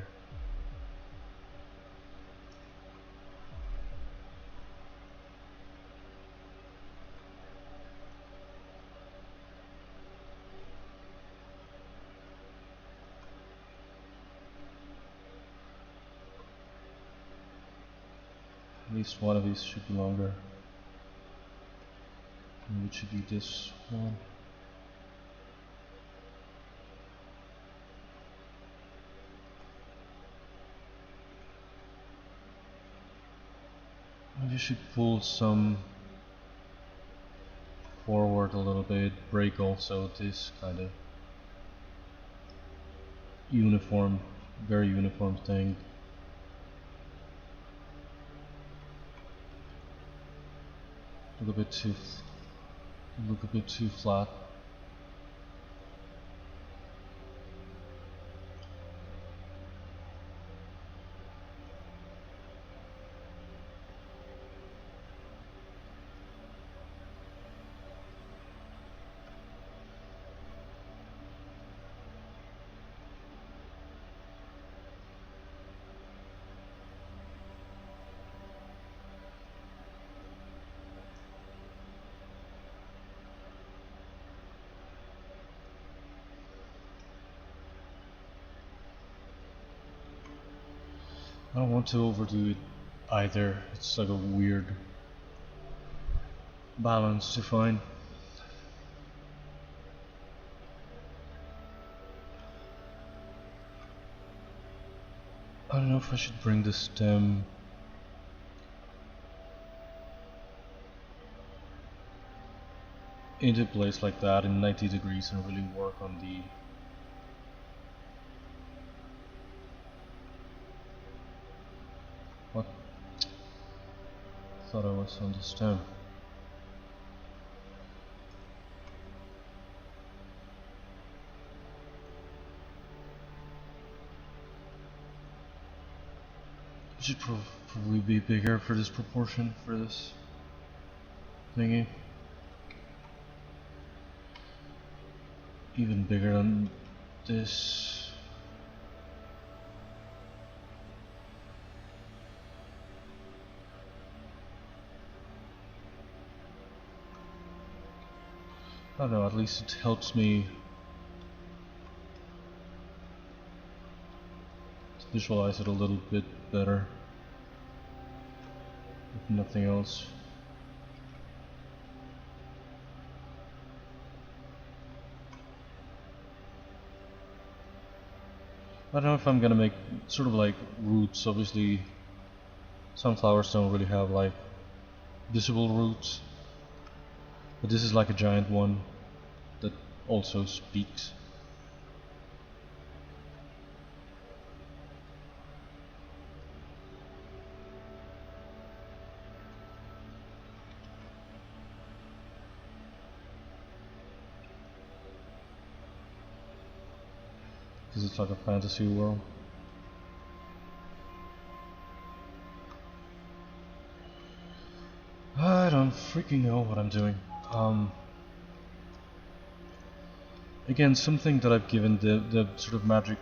At least one of these should be longer. Maybe it should be this one. Maybe I should pull some forward a little bit, break also this kind of uniform, very uniform thing. Look a bit too flat. I don't want to overdo it either. It's like a weird balance to find. I don't know if I should bring the stem into place like that in 90 degrees and really work on the what? Thought I was on the stem. It should probably be bigger for this proportion for this thingy. Even bigger than this. I don't know, at least it helps me to visualize it a little bit better, if nothing else. I don't know if I'm gonna make sort of like roots. Obviously sunflowers don't really have like visible roots, but this is like a giant one that also speaks. because it's like a fantasy world. I don't freaking know what I'm doing. Again, something that I've given the sort of magic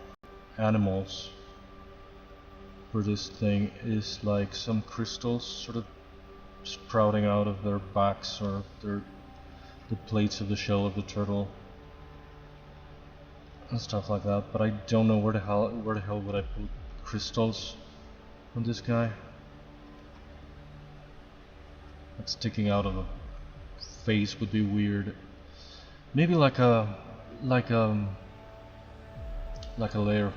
animals for this thing is like some crystals sort of sprouting out of their backs or the plates of the shell of the turtle and stuff like that. But I don't know where the hell would I put crystals on this guy. Like sticking out of a face would be weird. Maybe like a layer of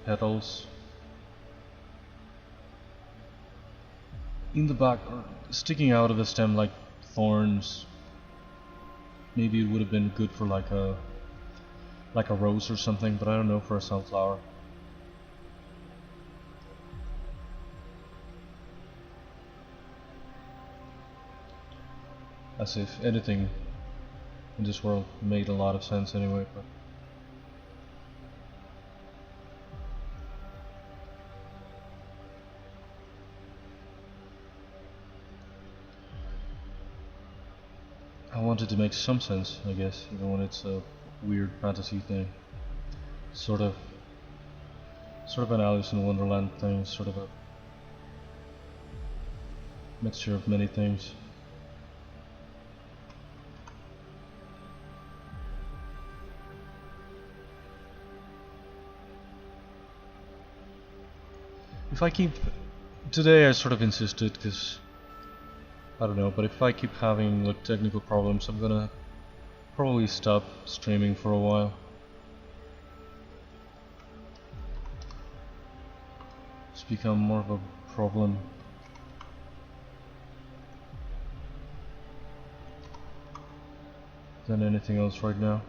petals in the back, or sticking out of the stem like thorns. Maybe it would have been good for like a rose or something, but I don't know for a sunflower. As if anything in this world made a lot of sense anyway, but I wanted to make some sense, I guess, even when it's a weird fantasy thing. Sort of an Alice in Wonderland thing, sort of a mixture of many things. If I keep... Today I sort of insisted, because... I don't know, but if I keep having like technical problems, I'm gonna probably stop streaming for a while. It's become more of a problem than anything else right now.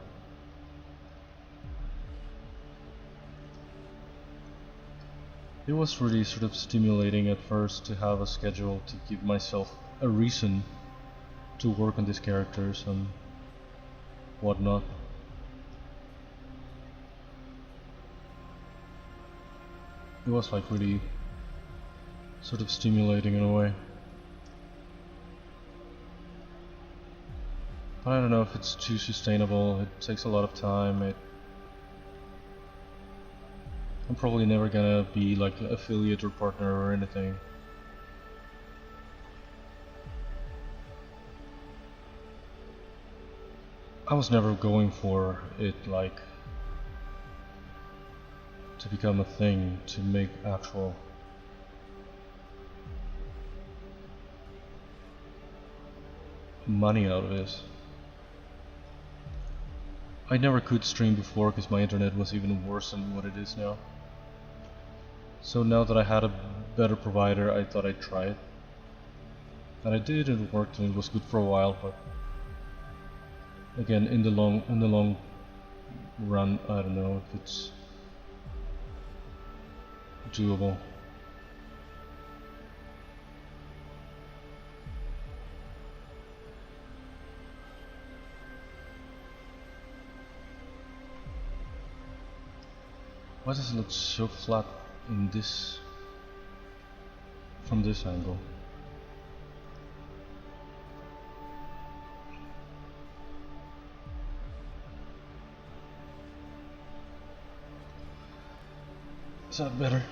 It was really sort of stimulating at first to have a schedule to give myself a reason to work on these characters and whatnot. It was like really sort of stimulating in a way. But I don't know if it's too sustainable. It takes a lot of time. I'm probably never gonna be like an affiliate or partner or anything. I was never going for it like to become a thing, to make actual money out of this. I never could stream before because my internet was even worse than what it is now. So now that I had a better provider, I thought I'd try it. And I did, and it worked, and it was good for a while, but again, in the long run, I don't know if it's doable. Why does it look so flat in this, from this angle? Is that better?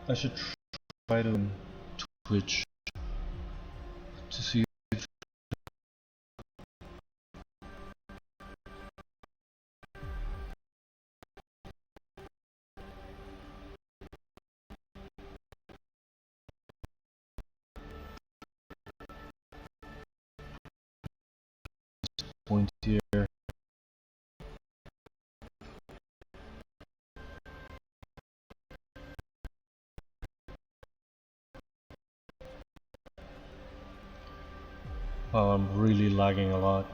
I should try to Twitch to see if point here. Oh, I'm really lagging a lot.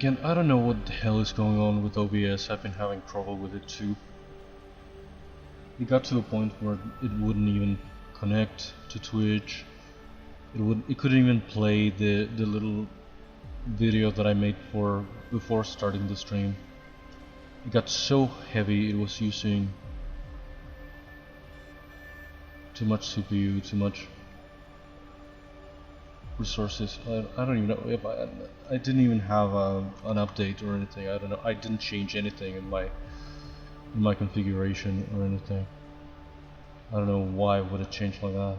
Again, I don't know what the hell is going on with OBS. I've been having trouble with it too. It got to a point where it wouldn't even connect to Twitch. It couldn't even play the little video that I made before starting the stream. It got so heavy, it was using too much CPU, too much resources. I don't even know if I didn't even have an update or anything. I don't know. I didn't change anything in my configuration or anything. I don't know why would it change like that.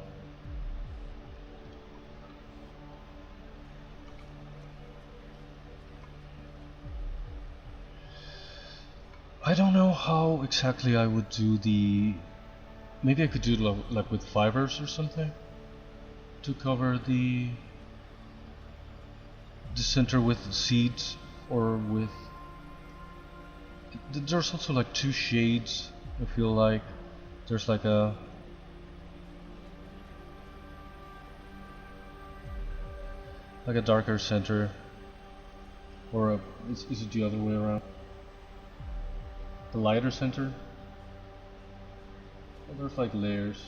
I don't know how exactly I would do the... Maybe I could do it like with fibers or something to cover the center with seeds, or with... There's also like two shades. I feel like there's like a darker center, or is it the other way around? The lighter center? Well, there's like layers.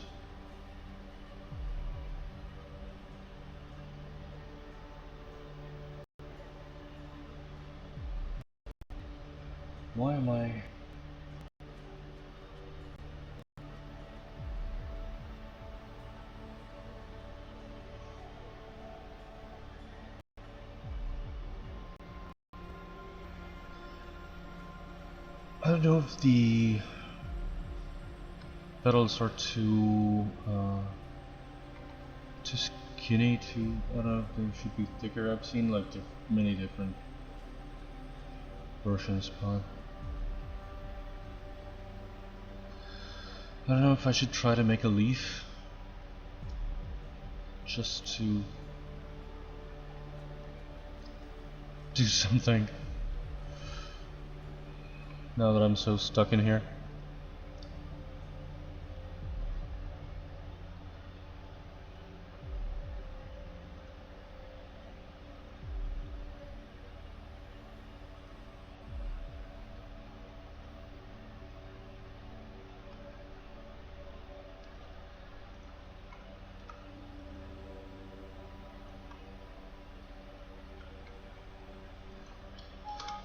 Why am I... I don't know if the petals are too skinny to... I don't know if they should be thicker. I've seen like many different versions, but I don't know if I should try to make a leaf just to do something now that I'm so stuck in here.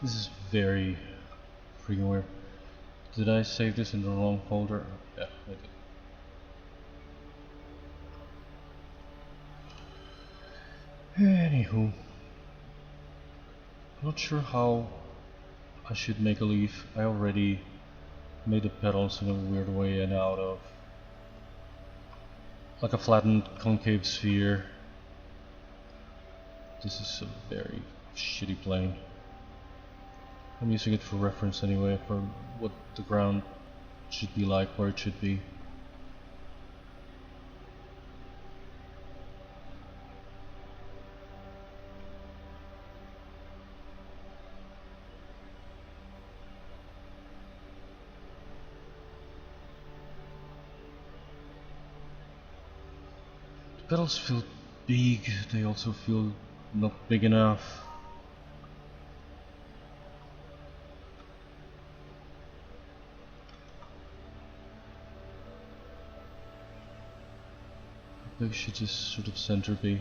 This is very freaking weird. Did I save this in the wrong folder? Yeah, I did. Anywho, I'm not sure how I should make a leaf. I already made the petals in a weird way and out of like a flattened concave sphere. This is a very shitty plane. I'm using it for reference anyway, for what the ground should be like, where it should be. The petals feel big, they also feel not big enough. Maybe should just sort of center be.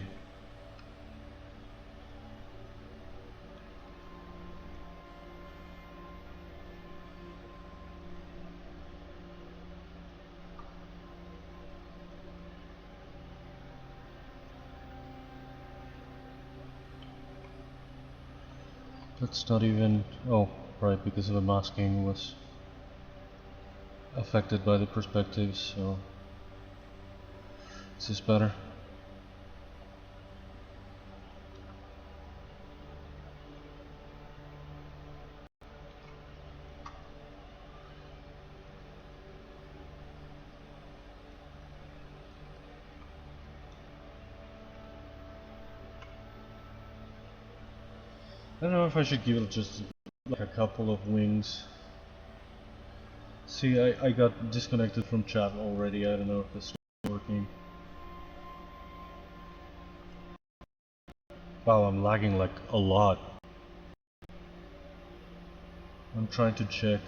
That's not even... oh, right, because of the masking was affected by the perspective, so... Is this better? I don't know if I should give it just like a couple of wings. See, I got disconnected from chat already. I don't know if this is working. Wow, I'm lagging like a lot. I'm trying to check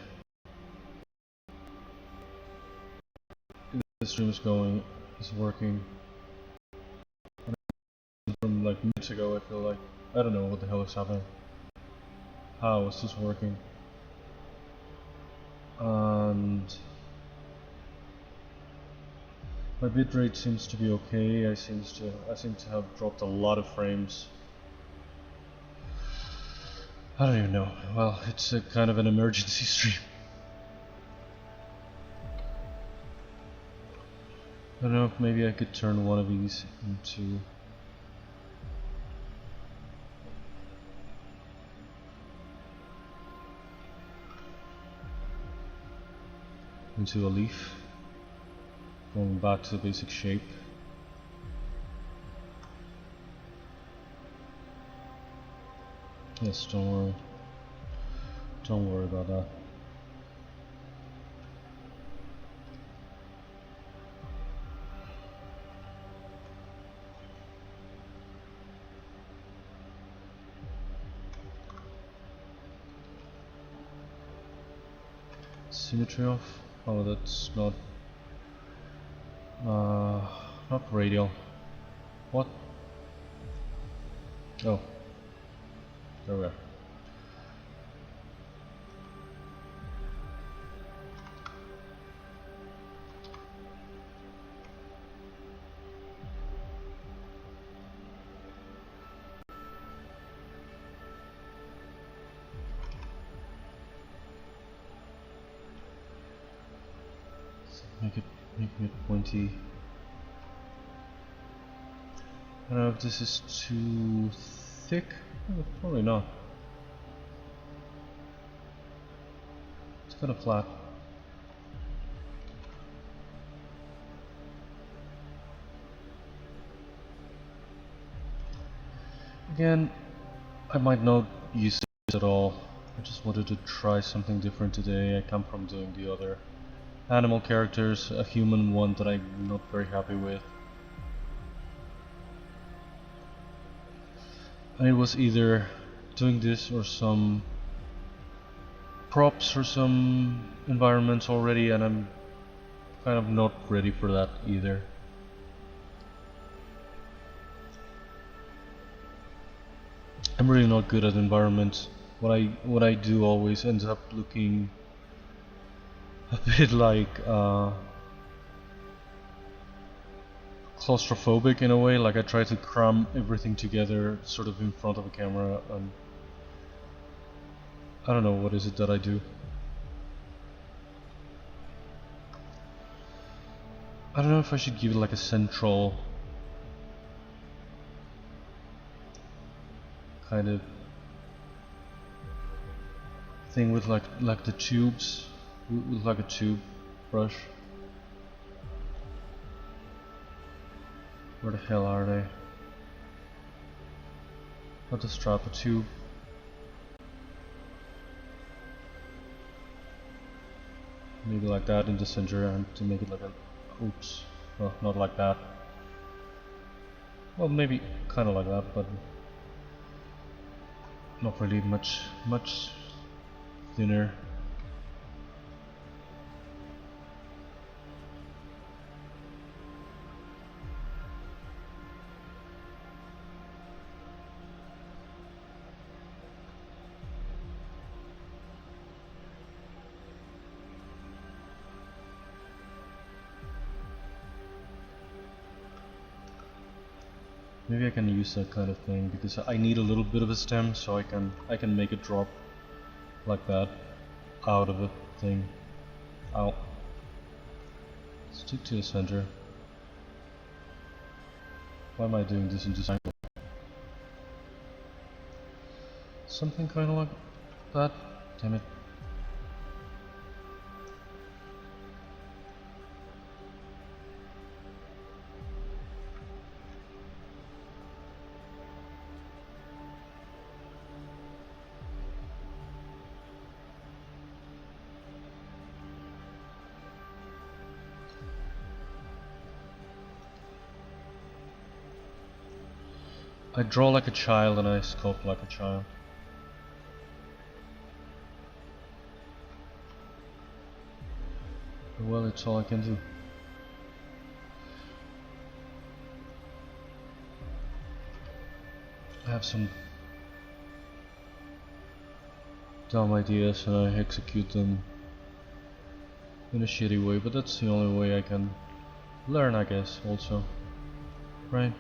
if the stream is working. From like minutes ago, I feel like I don't know what the hell is happening. How is this working? And my bitrate seems to be okay. I seem to have dropped a lot of frames. I don't even know. Well, it's a kind of an emergency stream. I don't know if maybe I could turn one of these into a leaf, going back to the basic shape. Yes, don't worry about that. Symmetry off. Oh, that's not radial. What? Oh, there we are. Make it pointy. I don't know if this is too thick. Oh, probably not. It's kind of flat. Again, I might not use this at all. I just wanted to try something different today. I come from doing the other animal characters, a human one that I'm not very happy with. And it was either doing this or some props or some environments already, and I'm kind of not ready for that either. I'm really not good at environments. What I do always ends up looking a bit like claustrophobic in a way. Like I try to cram everything together sort of in front of a camera, and I don't know what is it that I do. I don't know if I should give it like a central kind of thing with like the tubes, with like a tube brush. Where the hell are they? Not the strap, a tube. Maybe like that in the center, and to make it like a... Oops. Well, not like that. Well, maybe kind of like that, but not really much thinner. Maybe I can use that kind of thing because I need a little bit of a stem, so I can make it drop like that out of the thing. Ow. Stick to the center. Why am I doing this in design? Something kind of like that. Damn it. I draw like a child and I sculpt like a child. Well, it's all I can do. I have some dumb ideas and I execute them in a shitty way, but that's the only way I can learn, I guess, also. Right?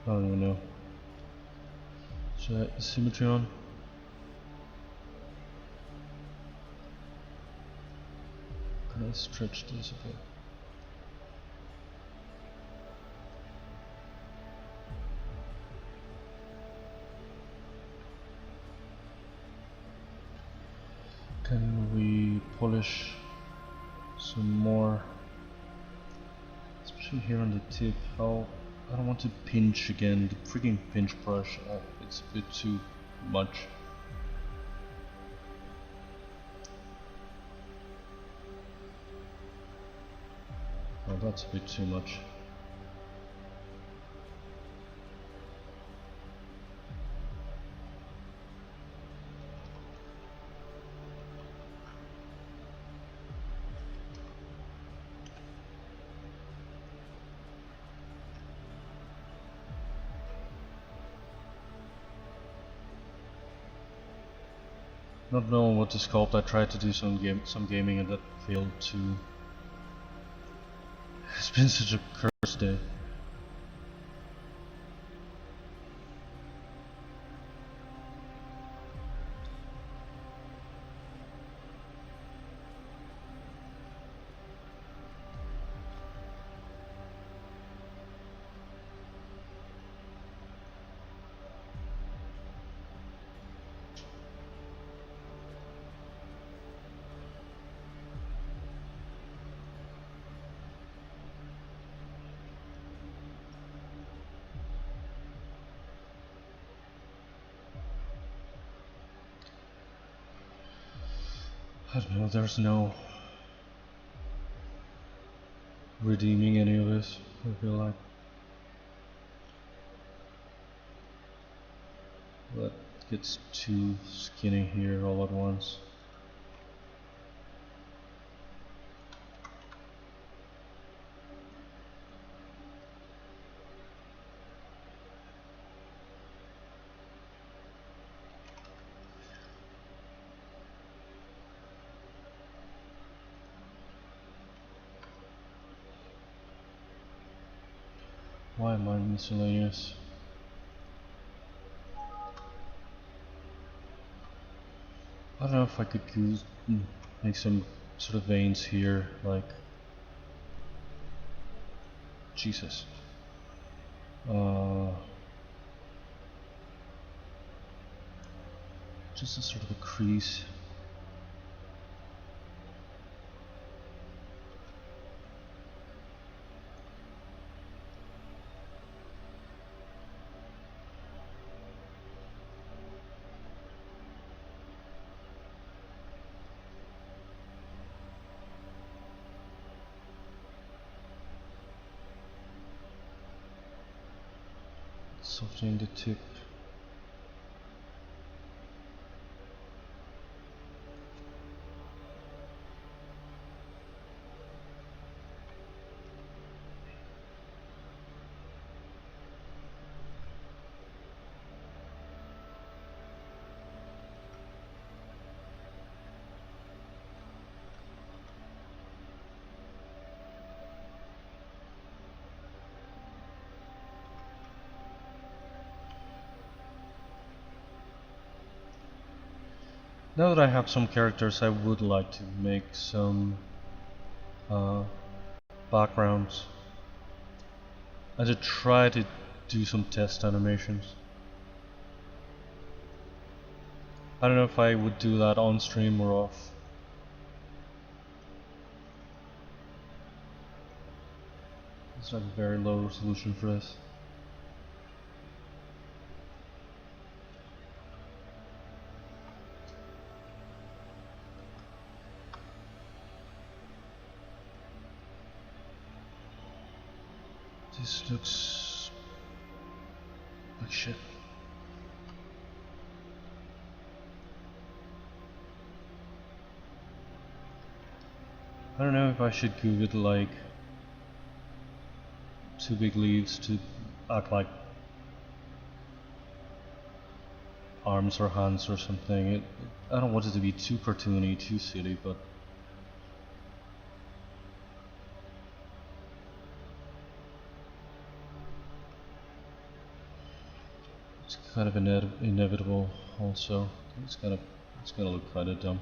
I don't even know. Should I symmetry on? Can I stretch this a bit? Can we polish some more? Especially here on the tip. How I don't want to pinch again. The freaking pinch brush. It's a bit too much. Oh, that's a bit too much. Not knowing what to sculpt, I tried to do some gaming and that failed too. It's been such a cursed day. I don't know, there's no redeeming any of this, I feel like. That gets too skinny here all at once. Why am I miscellaneous? I don't know if I could use make some sort of veins here, like Jesus. Just a sort of a crease. Softening the tip. Now that I have some characters, I would like to make some backgrounds and to try to do some test animations. I don't know if I would do that on stream or off. It's like a very low resolution for this. This looks like shit. I don't know if I should give it like 2 big leaves to act like arms or hands or something. I don't want it to be too cartoony, too silly, but it's kind of inevitable also. It's gonna look kind of dumb.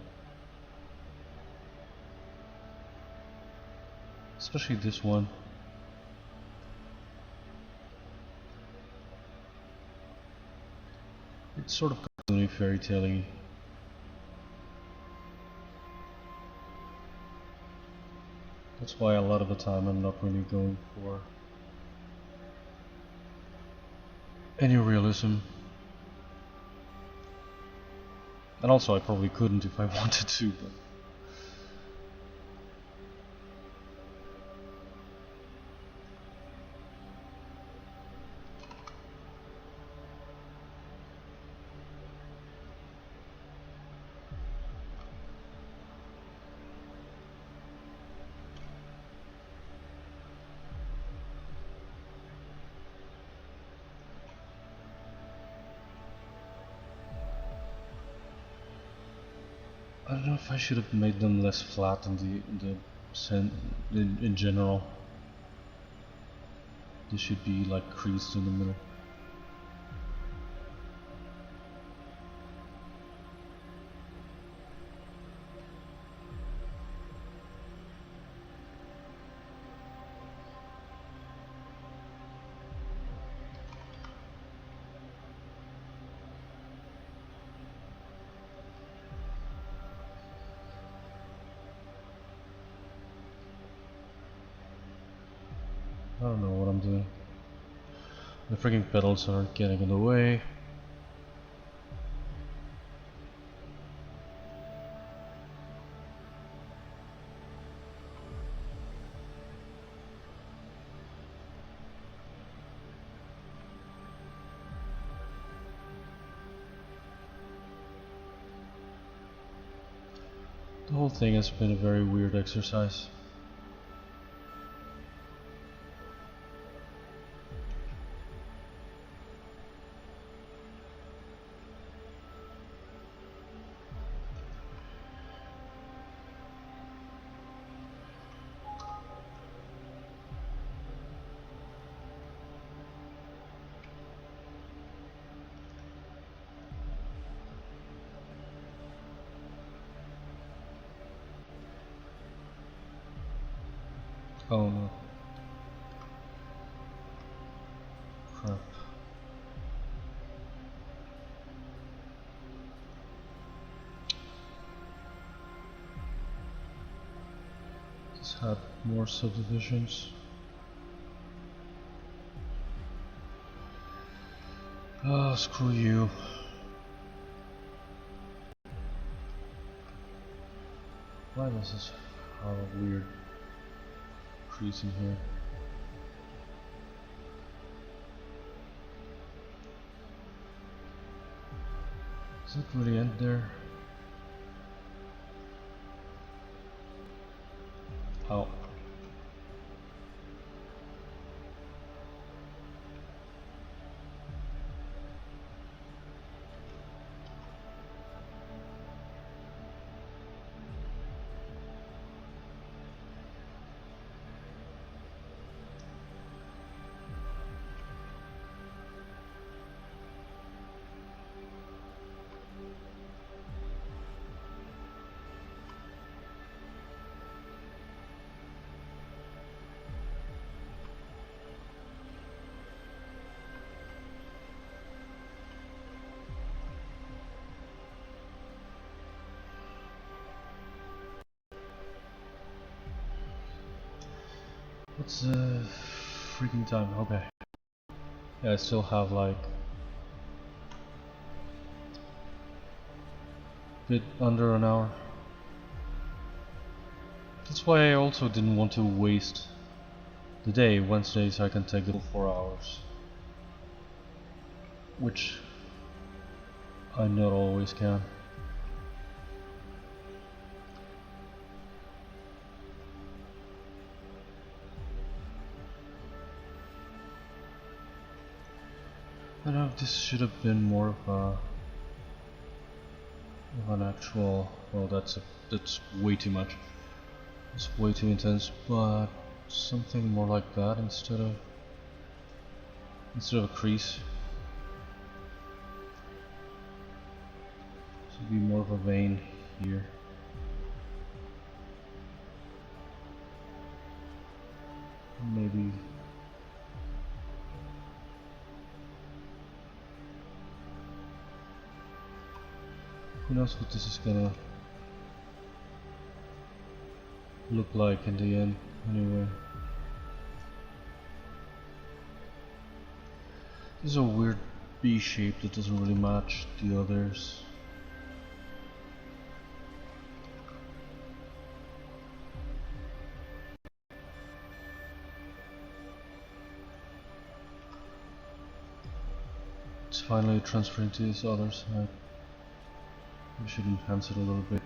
Especially this one. It's sort of cartoony, fairy tale-y. That's why a lot of the time I'm not really going for any realism. And also I probably couldn't if I wanted to, but I don't know if I should have made them less flat in general. They should be like creased in the middle. I don't know what I'm doing. The freaking pedals are getting in the way. The whole thing has been a very weird exercise. Oh no. Crap. Let's have more subdivisions. Oh, screw you. Why does this have a weird crease in here? Does it really end there? Oh. What's the freaking time? Okay. Yeah, I still have like a bit under an hour. That's why I also didn't want to waste the day. Wednesdays I can take it 4 hours, which I not always can. I know this should have been more of an actual. Well, that's way too much. It's way too intense, but something more like that instead of a crease. Should be more of a vein here. Maybe. Who knows what this is gonna look like in the end, anyway. This is a weird B shape that doesn't really match the others. It's finally transferring to this other side. We should enhance it a little bit.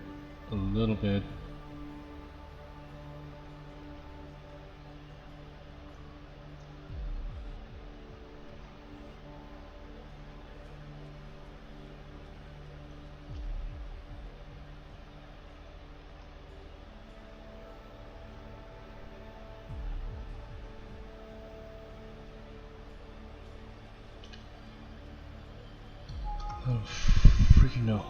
Oh, freaking no.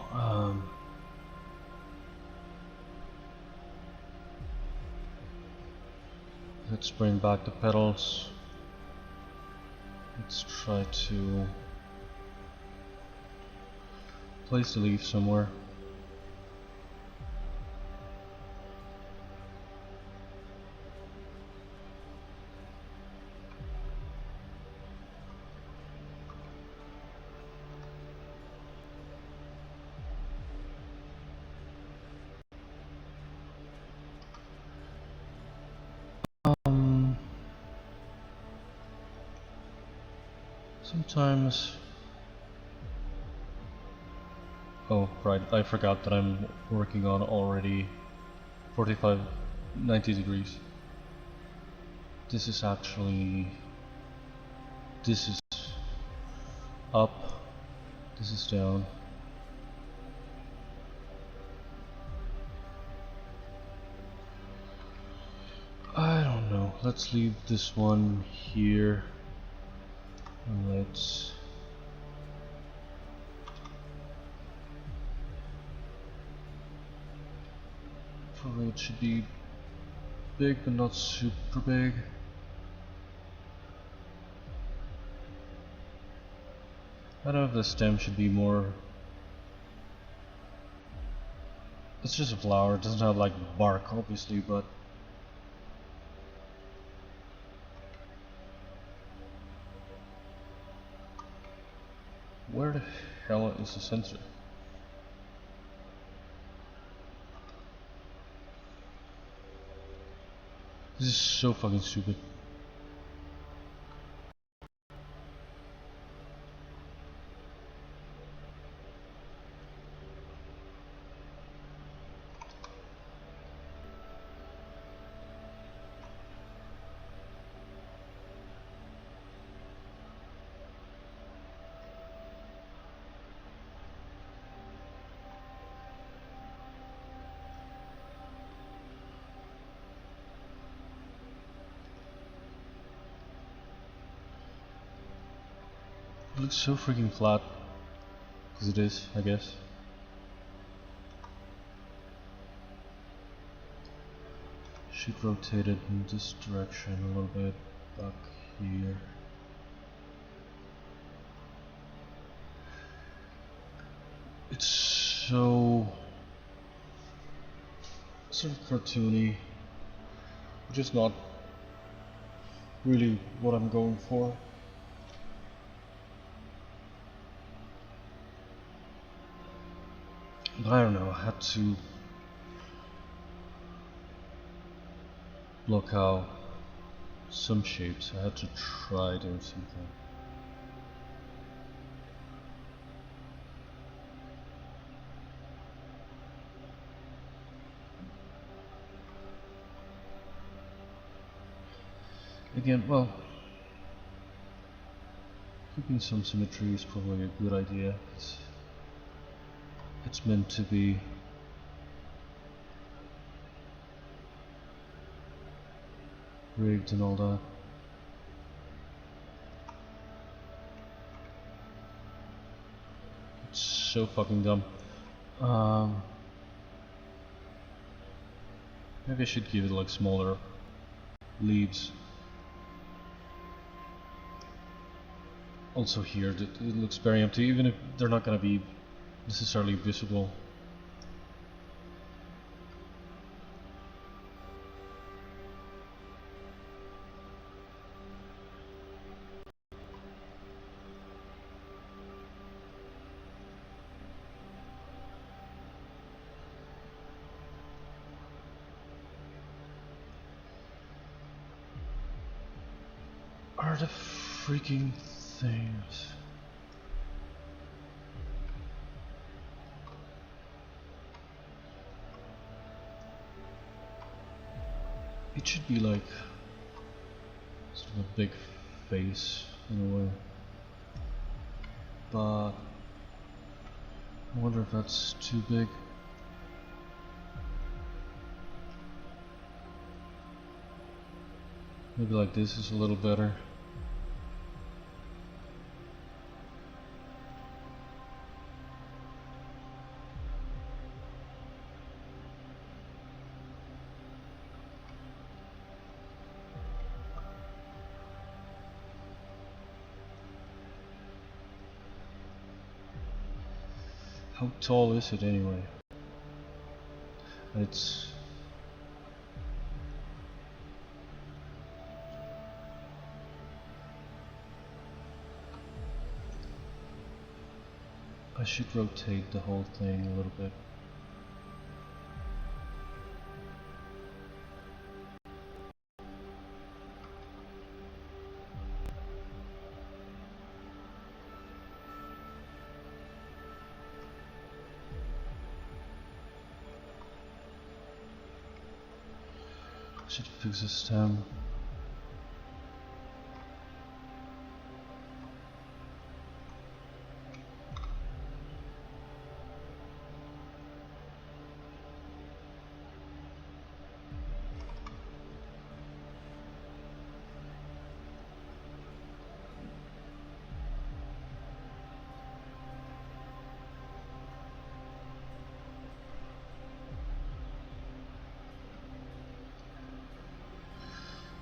Let's bring back the pedals. Let's try to place the leaf somewhere. Sometimes. Oh, right, I forgot that I'm working on already 45, 90 degrees. This is actually. This is up, this is down. I don't know, let's leave this one here. And let's probably it should be big but not super big. I don't know if the stem should be more. It's just a flower, it doesn't have like bark obviously, but where the hell is the sensor? This is so fucking stupid. It looks so freaking flat, because it is, I guess. Should rotate it in this direction a little bit, back here. It's so sort of cartoony, which is not really what I'm going for. But I don't know, I had to block out some shapes, I had to try doing something. Again, well, Keeping some symmetry is probably a good idea. It's meant to be. Rigged and all that. It's so fucking dumb. Maybe I should give it like smaller leaves. Also here, it looks very empty, even if they're not gonna be necessarily visible. Are the freaking things? It should be like sort of a big face in a way, but I wonder if that's too big. Maybe like this is a little better. How tall is it anyway? It's I should rotate the whole thing a little bit. Should fix the stem.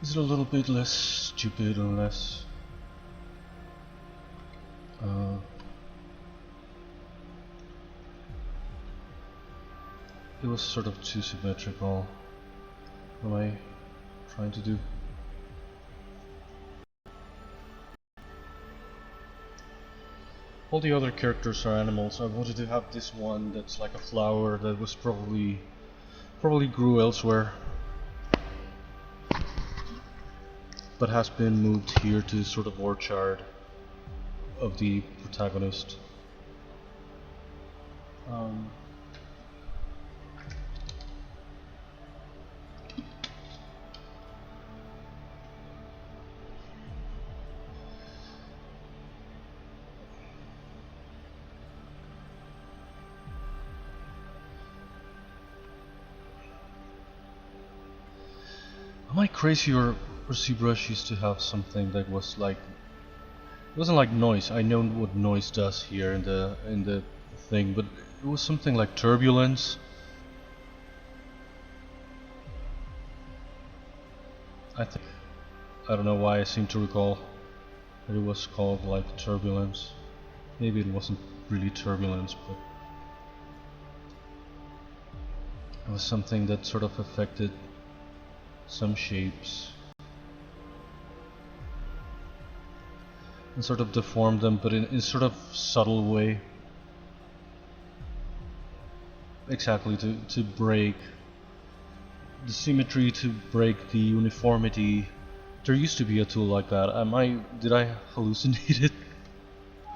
Is it a little bit less stupid or less it was sort of too symmetrical. What am I trying to do? All the other characters are animals. I wanted to have this one that's like a flower that was probably grew elsewhere, but has been moved here to sort of orchard of the protagonist. Am I crazy, or ZBrush used to have something that was like, it wasn't like noise. I know what noise does here in the thing, but it was something like turbulence. I don't know why I seem to recall that it was called like turbulence. Maybe it wasn't really turbulence, but it was something that sort of affected some shapes and sort of deformed them, but in sort of subtle way. Exactly, to break the symmetry, to break the uniformity. There used to be a tool like that. Did I hallucinate it?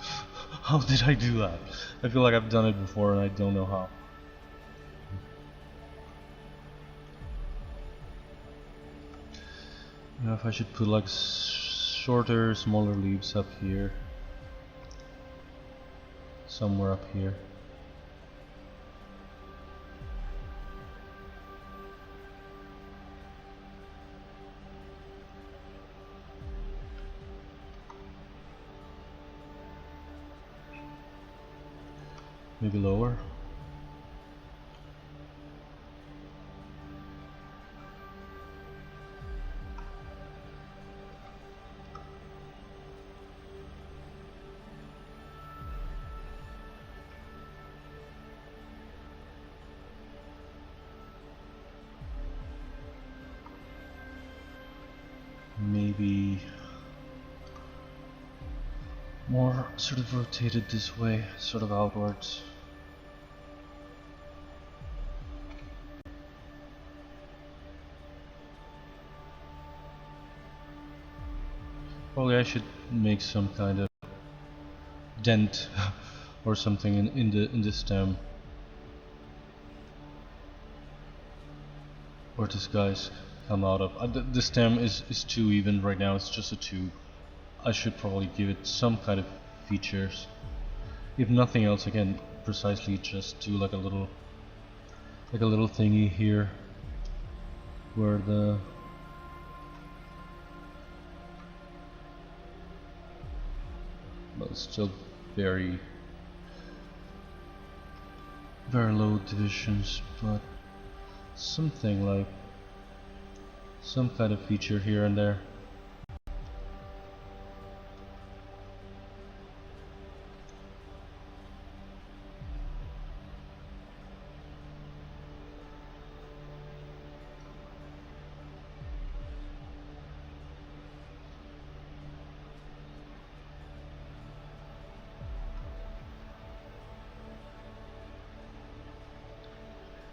How did I do that? I feel like I've done it before and I don't know how. You know, if I should put like shorter, smaller leaves up here. somewhere up here. Maybe lower. Maybe more sort of rotated this way, sort of outwards. Probably I should make some kind of dent or something in the stem where this guy's come out of. The stem is too even right now. It's just a tube. I should probably give it some kind of features. If nothing else, I can precisely just do like a little thingy here where the well, it's still very low divisions, but something like some kind of feature here and there.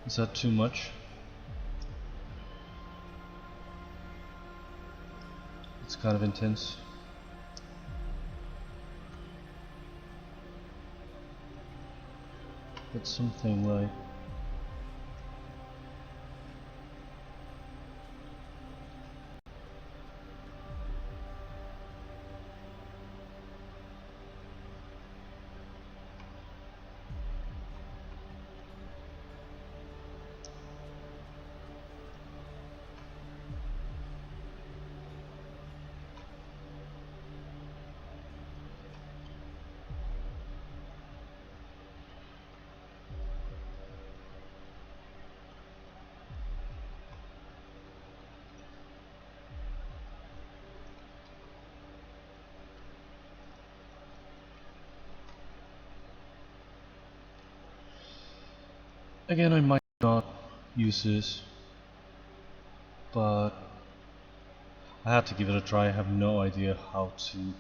Is that too much? It's kind of intense. But something like again, I might not use this, but I had to give it a try. I have no idea how to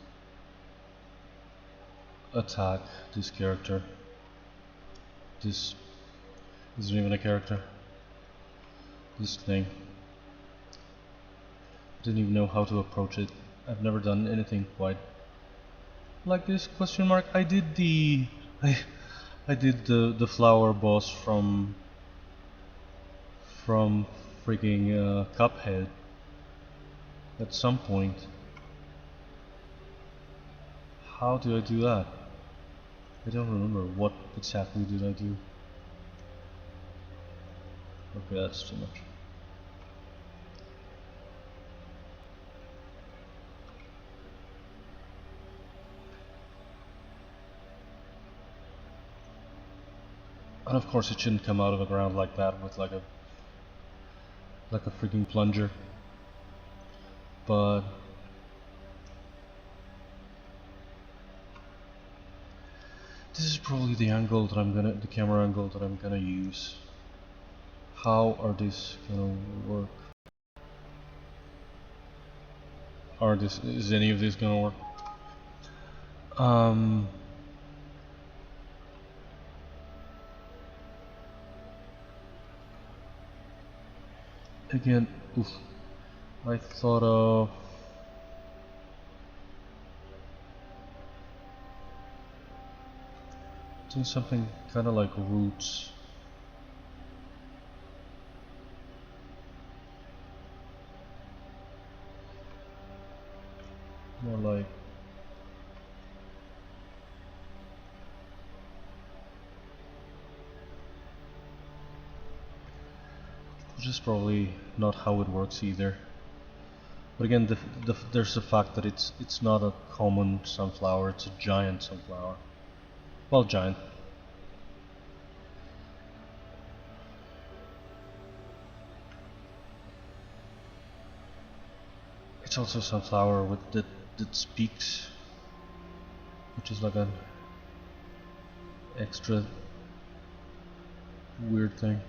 attack this character. This isn't even a character. This thing. Didn't even know how to approach it. I've never done anything quite like this question mark. I did the flower boss from freaking Cuphead at some point. How do I do that? I don't remember. What exactly did I do? Okay, that's too much. And of course it shouldn't come out of the ground like that with like a freaking plunger. But this is probably the angle that the camera angle that I'm gonna use. How are these gonna work? Is any of this gonna work? Again, oof, I thought of doing something kind of like roots. More like which is probably not how it works either. But again, there's the fact that it's not a common sunflower, it's a giant sunflower. Well, giant. It's also a sunflower with that speaks, which is like an extra weird thing.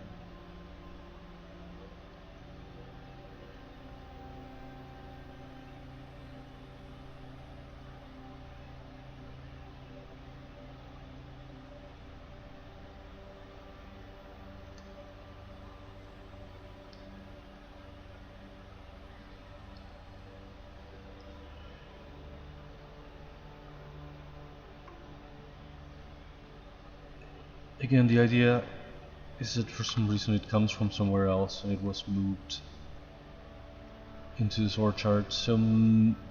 Again, the idea is that for some reason it comes from somewhere else and it was moved into this orchard. So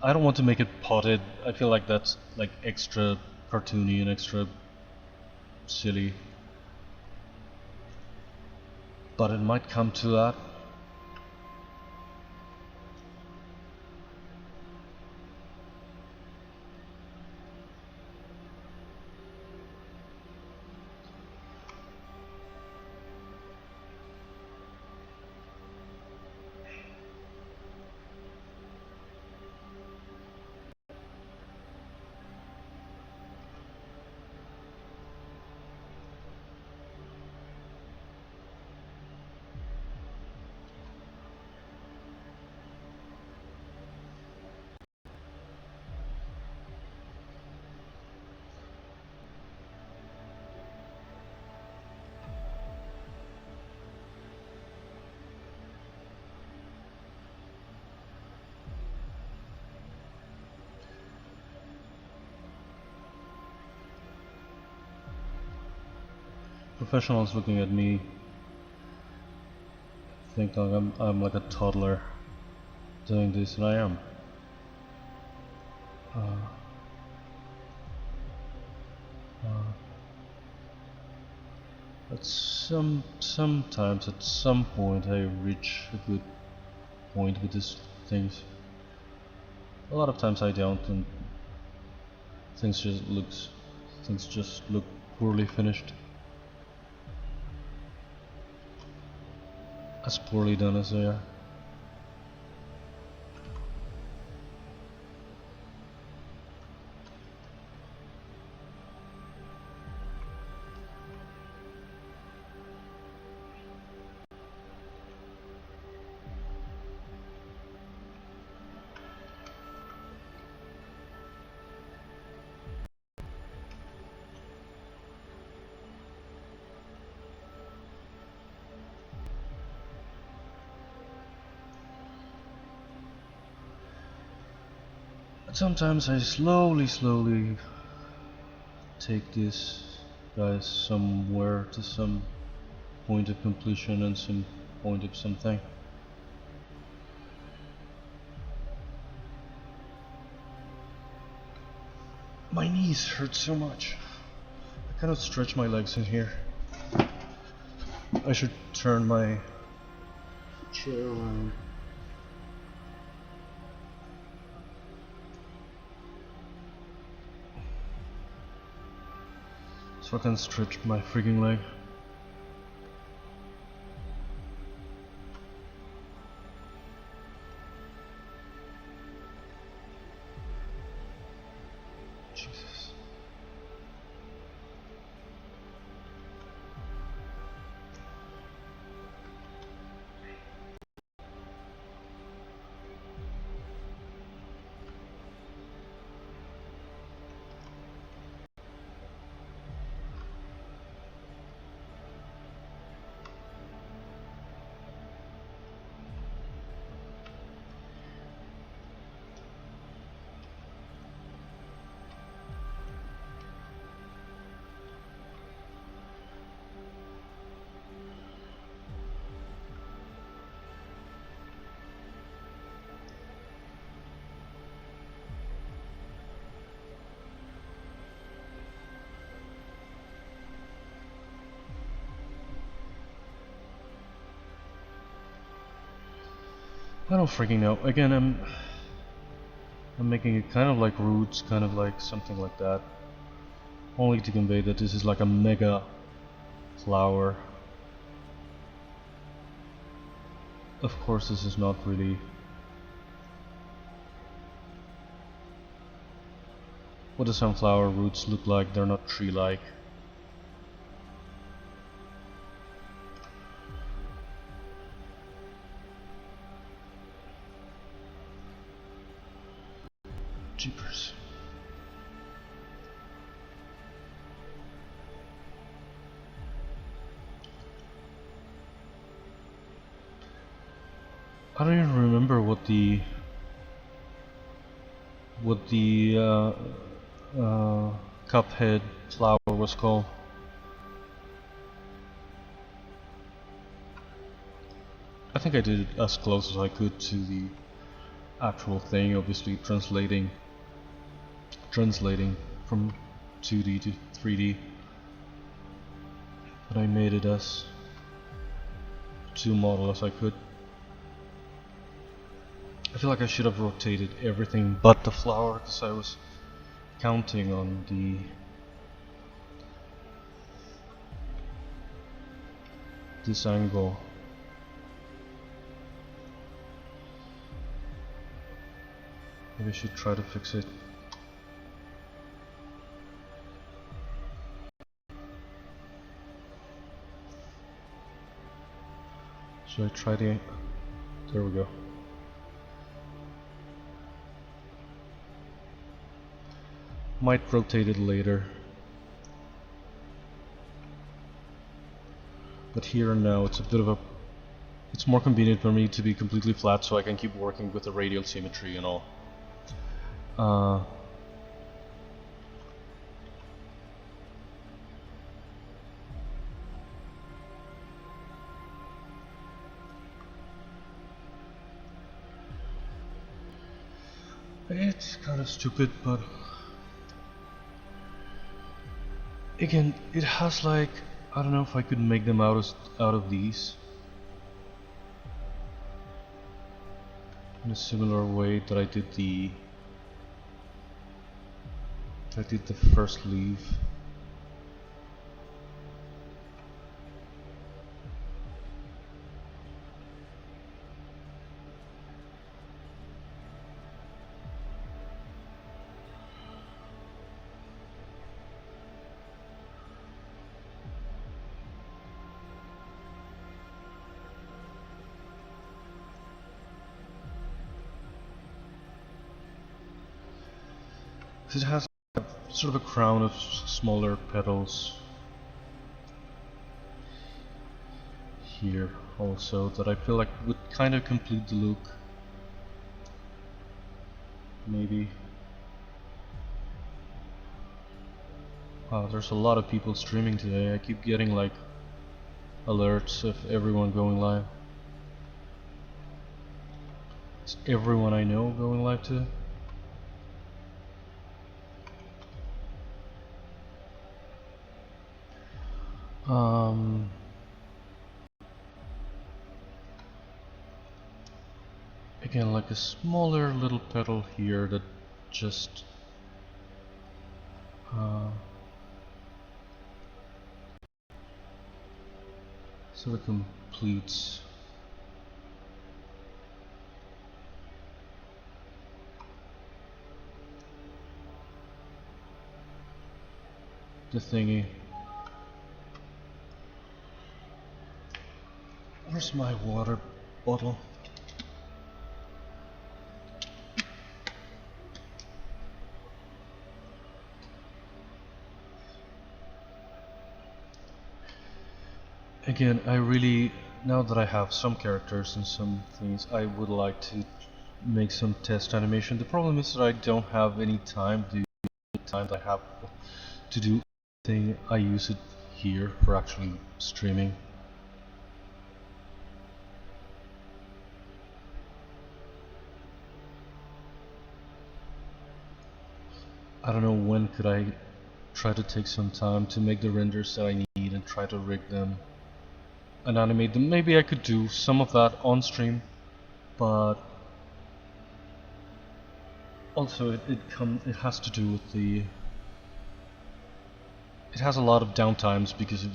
I don't want to make it potted. I feel like that's like extra cartoony and extra silly. But it might come to that. Professionals looking at me think I'm like a toddler doing this, and I am. But sometimes at some point I reach a good point with these things. A lot of times I don't, and things just look poorly finished. As poorly done as they are. Sometimes I slowly take these guys somewhere to some point of completion and some point of something. My knees hurt so much. I cannot stretch my legs in here. I should turn my chair around. So I can stretch my freaking leg. Jesus. I don't freaking know. Again, I'm making it kind of like roots, kind of like something like that. Only to convey that this is like a mega flower. Of course, this is not really what the sunflower roots look like. They're not tree-like. Jeepers. I don't even remember what the cuphead flower was called. I think I did it as close as I could to the actual thing, obviously translating from 2D to 3D, but I made it as 2 model as I could. I feel like I should have rotated everything but the flower, because I was counting on this angle. Maybe I should try to fix it. Should I try the... There we go. Might rotate it later. But here and now it's a bit of a... It's more convenient for me to be completely flat so I can keep working with the radial symmetry and all. It's kind of stupid, but again, it has like, I don't know if I could make them out of these in a similar way that I did the first leaf. It has sort of a crown of smaller petals here also that I feel like would kind of complete the look. Maybe. Wow, there's a lot of people streaming today. I keep getting like alerts of everyone going live. Is everyone I know going live today? Again, like a smaller little petal here that just sort of completes the thingy. Where's my water bottle? Again, I really, now that I have some characters and some things, I would like to make some test animation. The problem is that I don't have any time. The time that I have to do anything, I use it here for actually streaming. I don't know when could I try to take some time to make the renders that I need and try to rig them and animate them. Maybe I could do some of that on stream but also it has to do with the. It has a lot of downtimes because it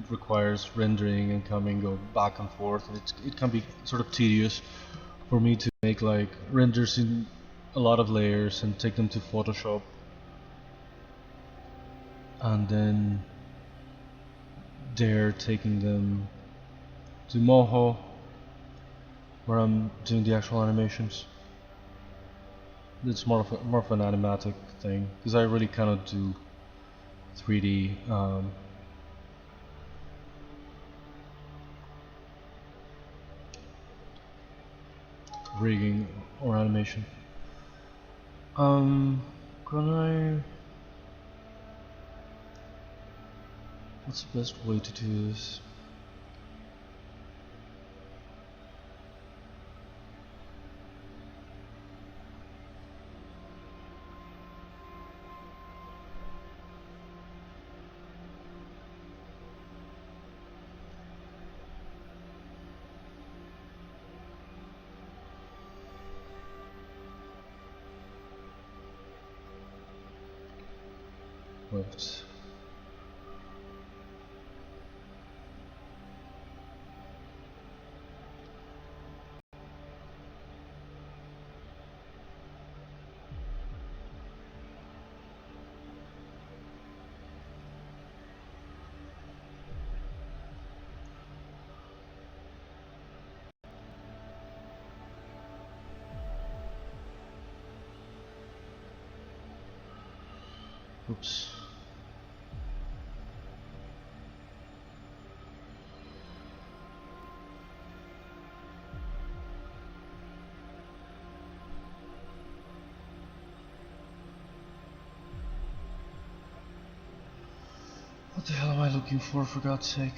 requires rendering and coming, go back and forth, and it can be sort of tedious for me to make like renders in a lot of layers and take them to Photoshop and then taking them to Moho where I'm doing the actual animations. It's more of an animatic thing because I really cannot do 3D rigging or animation. Can I? What's the best way to do this? Wait. Oops. What the hell am I looking for God's sake?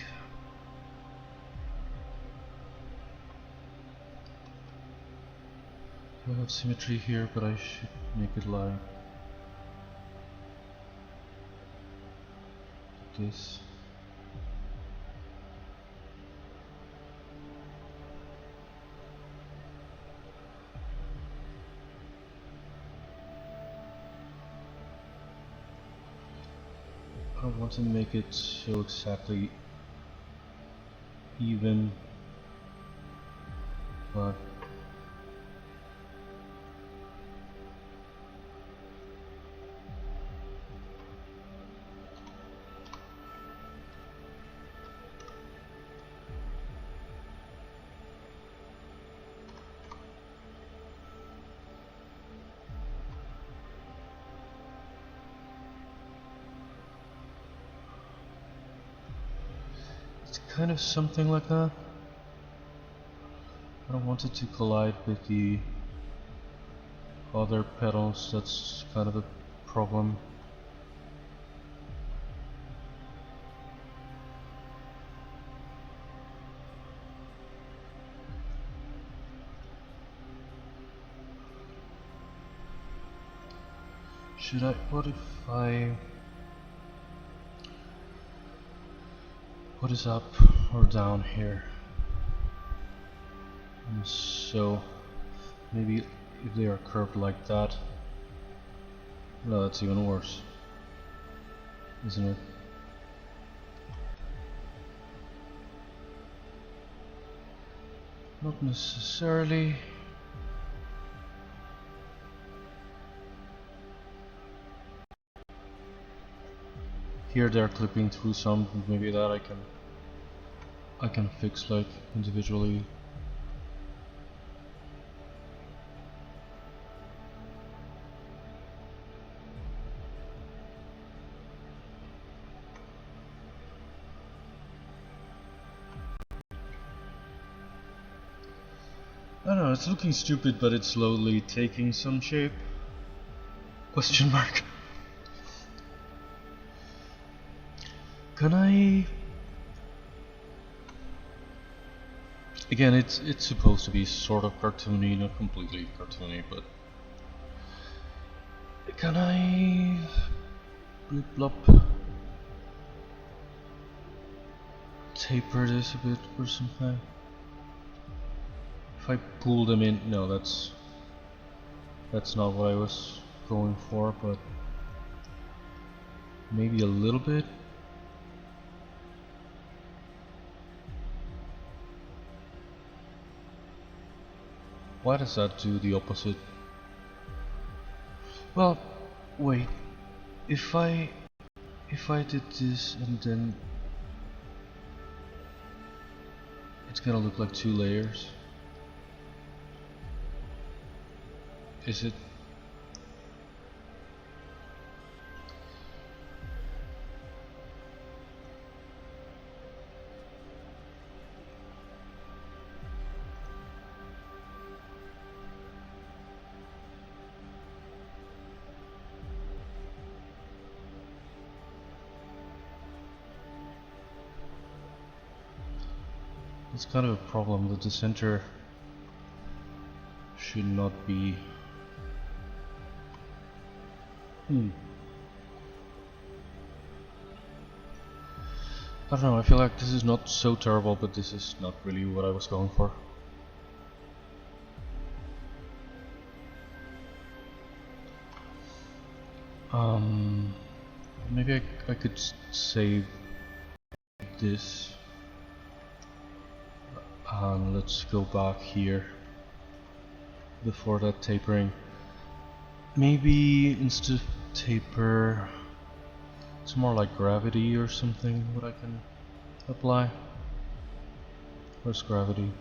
I have symmetry here, but I should make it like this. I don't want to make it so exactly even, but kind of something like that. I don't want it to collide with the other pedals, that's kind of a problem. What if I what is up or down here? And so maybe if they are curved like that, no, that's even worse, isn't it? Not necessarily. Here they're clipping through some, maybe that I can fix like individually. I don't know, it's looking stupid, but it's slowly taking some shape. Question mark. Can I? Again, it's supposed to be sort of cartoony, not completely cartoony, but can I blip blop taper this a bit or something? if I pull them in, no, that's not what I was going for, but maybe a little bit. Why does that do the opposite? Well, wait, if I did this and then it's gonna look like 2 layers. Is it? It's kind of a problem that the center should not be. I don't know, I feel like this is not so terrible, but this is not really what I was going for. Maybe I could save this. Let's go back here before that tapering. Maybe instead of taper, it's more like gravity or something what I can apply. Where's gravity?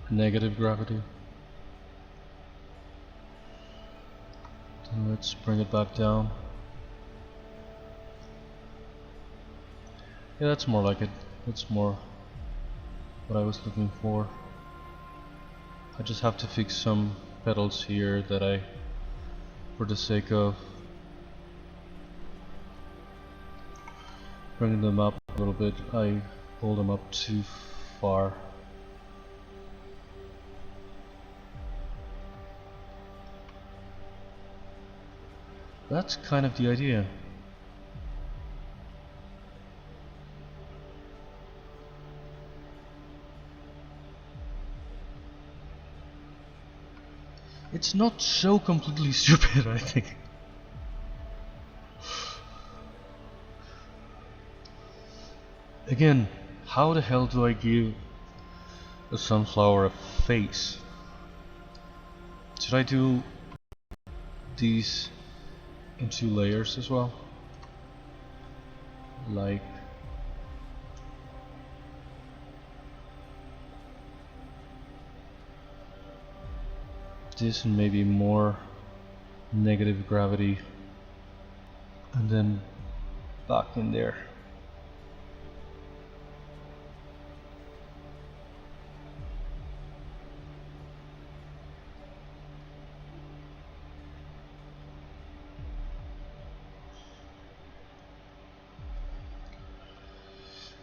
Negative gravity. Then let's bring it back down. Yeah, that's more like it. That's more what I was looking for. I just have to fix some pedals here that I, for the sake of bringing them up a little bit, I pulled them up too far. That's kind of the idea. It's not so completely stupid, I think. Again, how the hell do I give a sunflower a face? Should I do these in 2 layers as well? Like this, and maybe more negative gravity, and then back in there.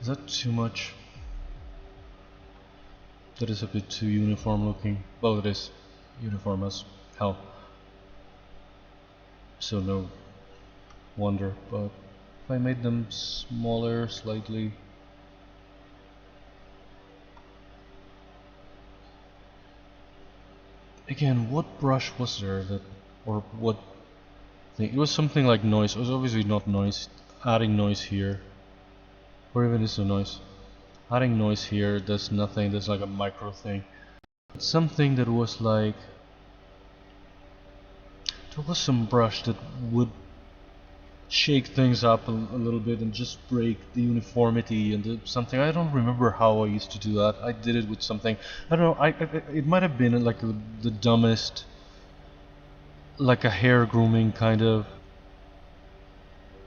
Is that too much? That is a bit too uniform looking. Well, it is uniform as hell, so no wonder. But if I made them smaller slightly, again, what brush was there that, or what thing? It was something like noise. It was obviously not noise. Adding noise here, or even is the noise. Adding noise here does nothing. That's like a micro thing. It's something that was like, there was some brush that would shake things up a little bit and just break the uniformity and something. I don't remember how I used to do that. I did it with something, I don't know, it might have been like the dumbest, like a hair grooming kind of.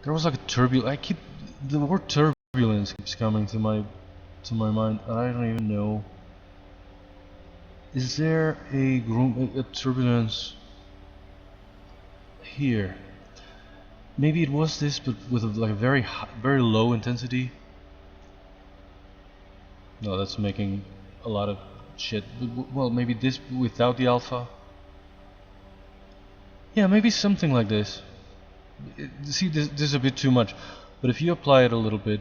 There was like a the word turbulence keeps coming to my mind, and I don't even know. Is there a turbulence here? Maybe it was this, but with like a very low intensity. No, that's making a lot of shit. Well, maybe this without the alpha. Yeah, maybe something like this. See, this is a bit too much, but if you apply it a little bit,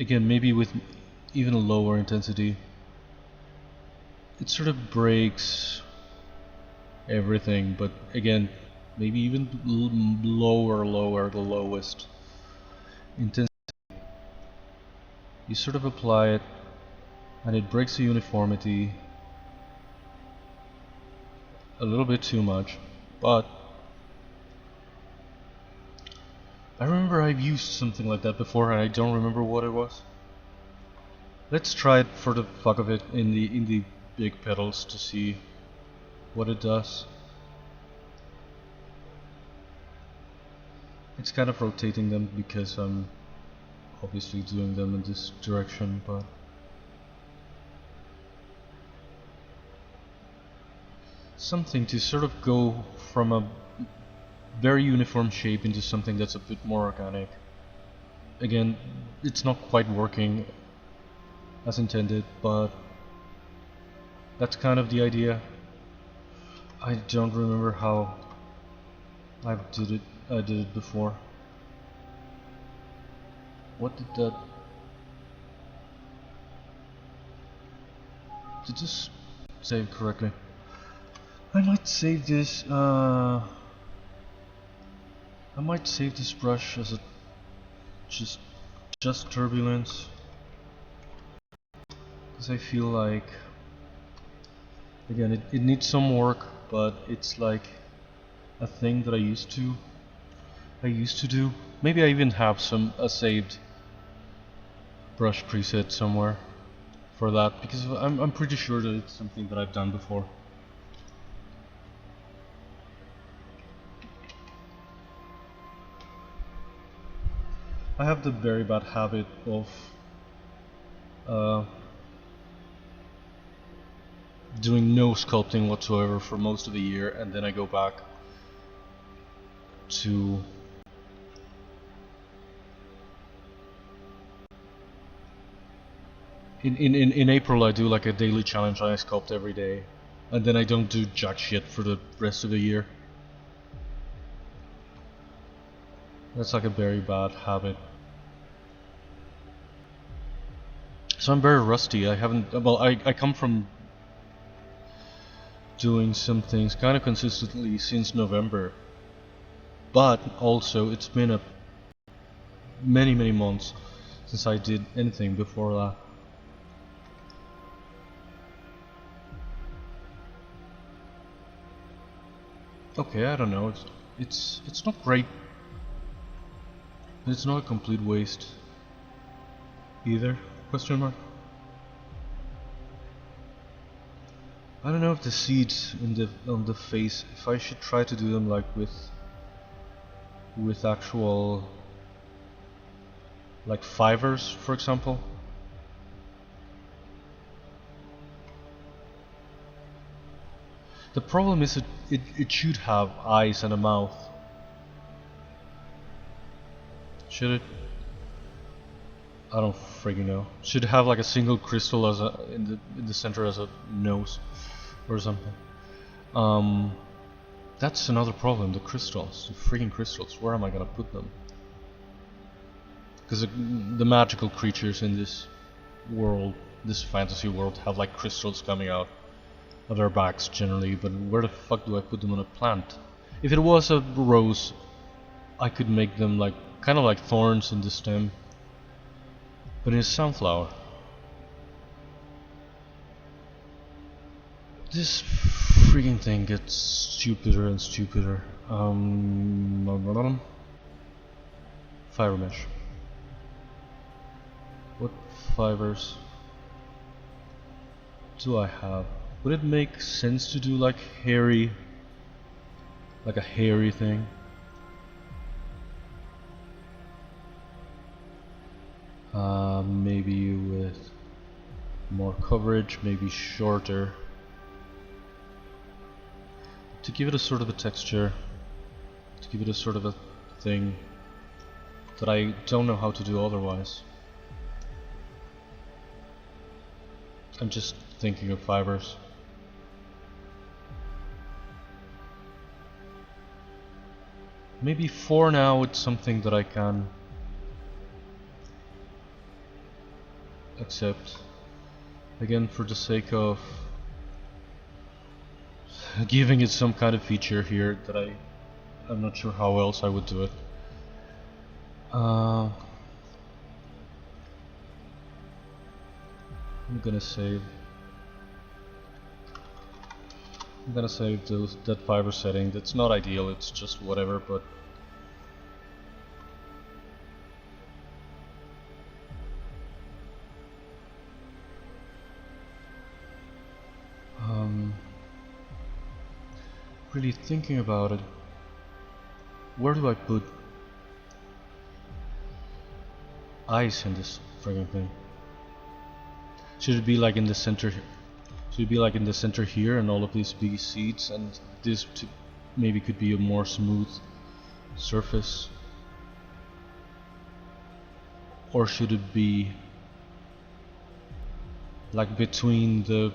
again, maybe with even a lower intensity, it sort of breaks everything, but again, maybe even lower, the lowest intensity. You sort of apply it, and it breaks the uniformity a little bit too much, but I remember I've used something like that before, and I don't remember what it was. Let's try it for the fuck of it in the big pedals to see what it does. It's kind of rotating them because I'm obviously doing them in this direction, but something to sort of go from a very uniform shape into something that's a bit more organic. Again, it's not quite working as intended, but that's kind of the idea. I don't remember how I did it before. What did that... Did this save correctly? I might save this, I might save this brush as a just turbulence, because I feel like, again, it needs some work, but it's like a thing that I used to do. Maybe I even have a saved brush preset somewhere for that, because I'm pretty sure that it's something that I've done before. I have the very bad habit of doing no sculpting whatsoever for most of the year, and then I go back to in April I do like a daily challenge and I sculpt every day, and then I don't do jack shit for the rest of the year. That's like a very bad habit. So I'm very rusty. I haven't, well, I come from doing some things kind of consistently since November, but also it's been a many months since I did anything before that. Okay, I don't know, it's not great, but it's not a complete waste either, question mark. I don't know if the seeds on the face, if I should try to do them like with actual like fibers, for example. The problem is it should have eyes and a mouth. Should it? I don't freaking know. Should have like a single crystal as in the center as a nose or something. That's another problem. The crystals, the freaking crystals. Where am I gonna put them? Because the magical creatures in this world, this fantasy world, have like crystals coming out of their backs generally. But where the fuck do I put them on a plant? If it was a rose, I could make them like kind of like thorns in the stem. But in a sunflower, this freaking thing gets stupider and stupider. Fiber mesh. What fibers do I have? Would it make sense to do like a hairy thing? Maybe with more coverage, maybe shorter, to give it a sort of a texture, to give it a sort of a thing that I don't know how to do otherwise. I'm just thinking of fibers. Maybe for now it's something that I can accept, again for the sake of giving it some kind of feature here that I'm not sure how else I would do it. I'm gonna save that fiber setting. That's not ideal, it's just whatever, but really thinking about it, where do I put ice in this friggin' thing? Should it be like in the center? Should it be like in the center here, and all of these be seeds, and this maybe could be a more smooth surface? Or should it be like between the?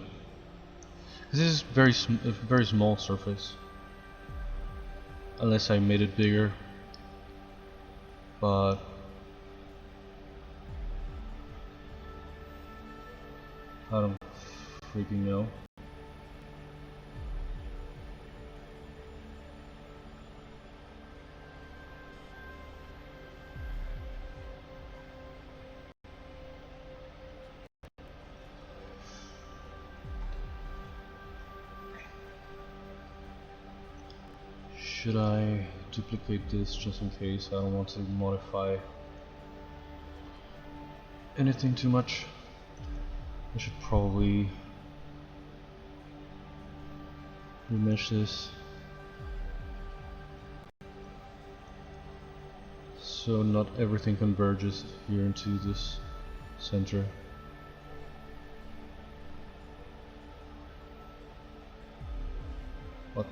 Because this is a very small surface. Unless I made it bigger, but I don't freaking know. Should I duplicate this just in case? I don't want to modify anything too much. I should probably remesh this so not everything converges here into this center. What?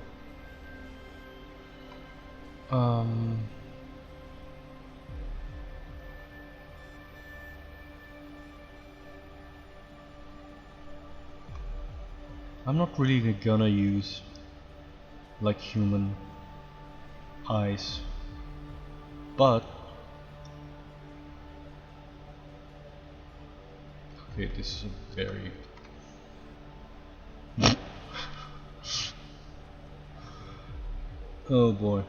I'm not really gonna use like human eyes, but okay, this is a very oh boy.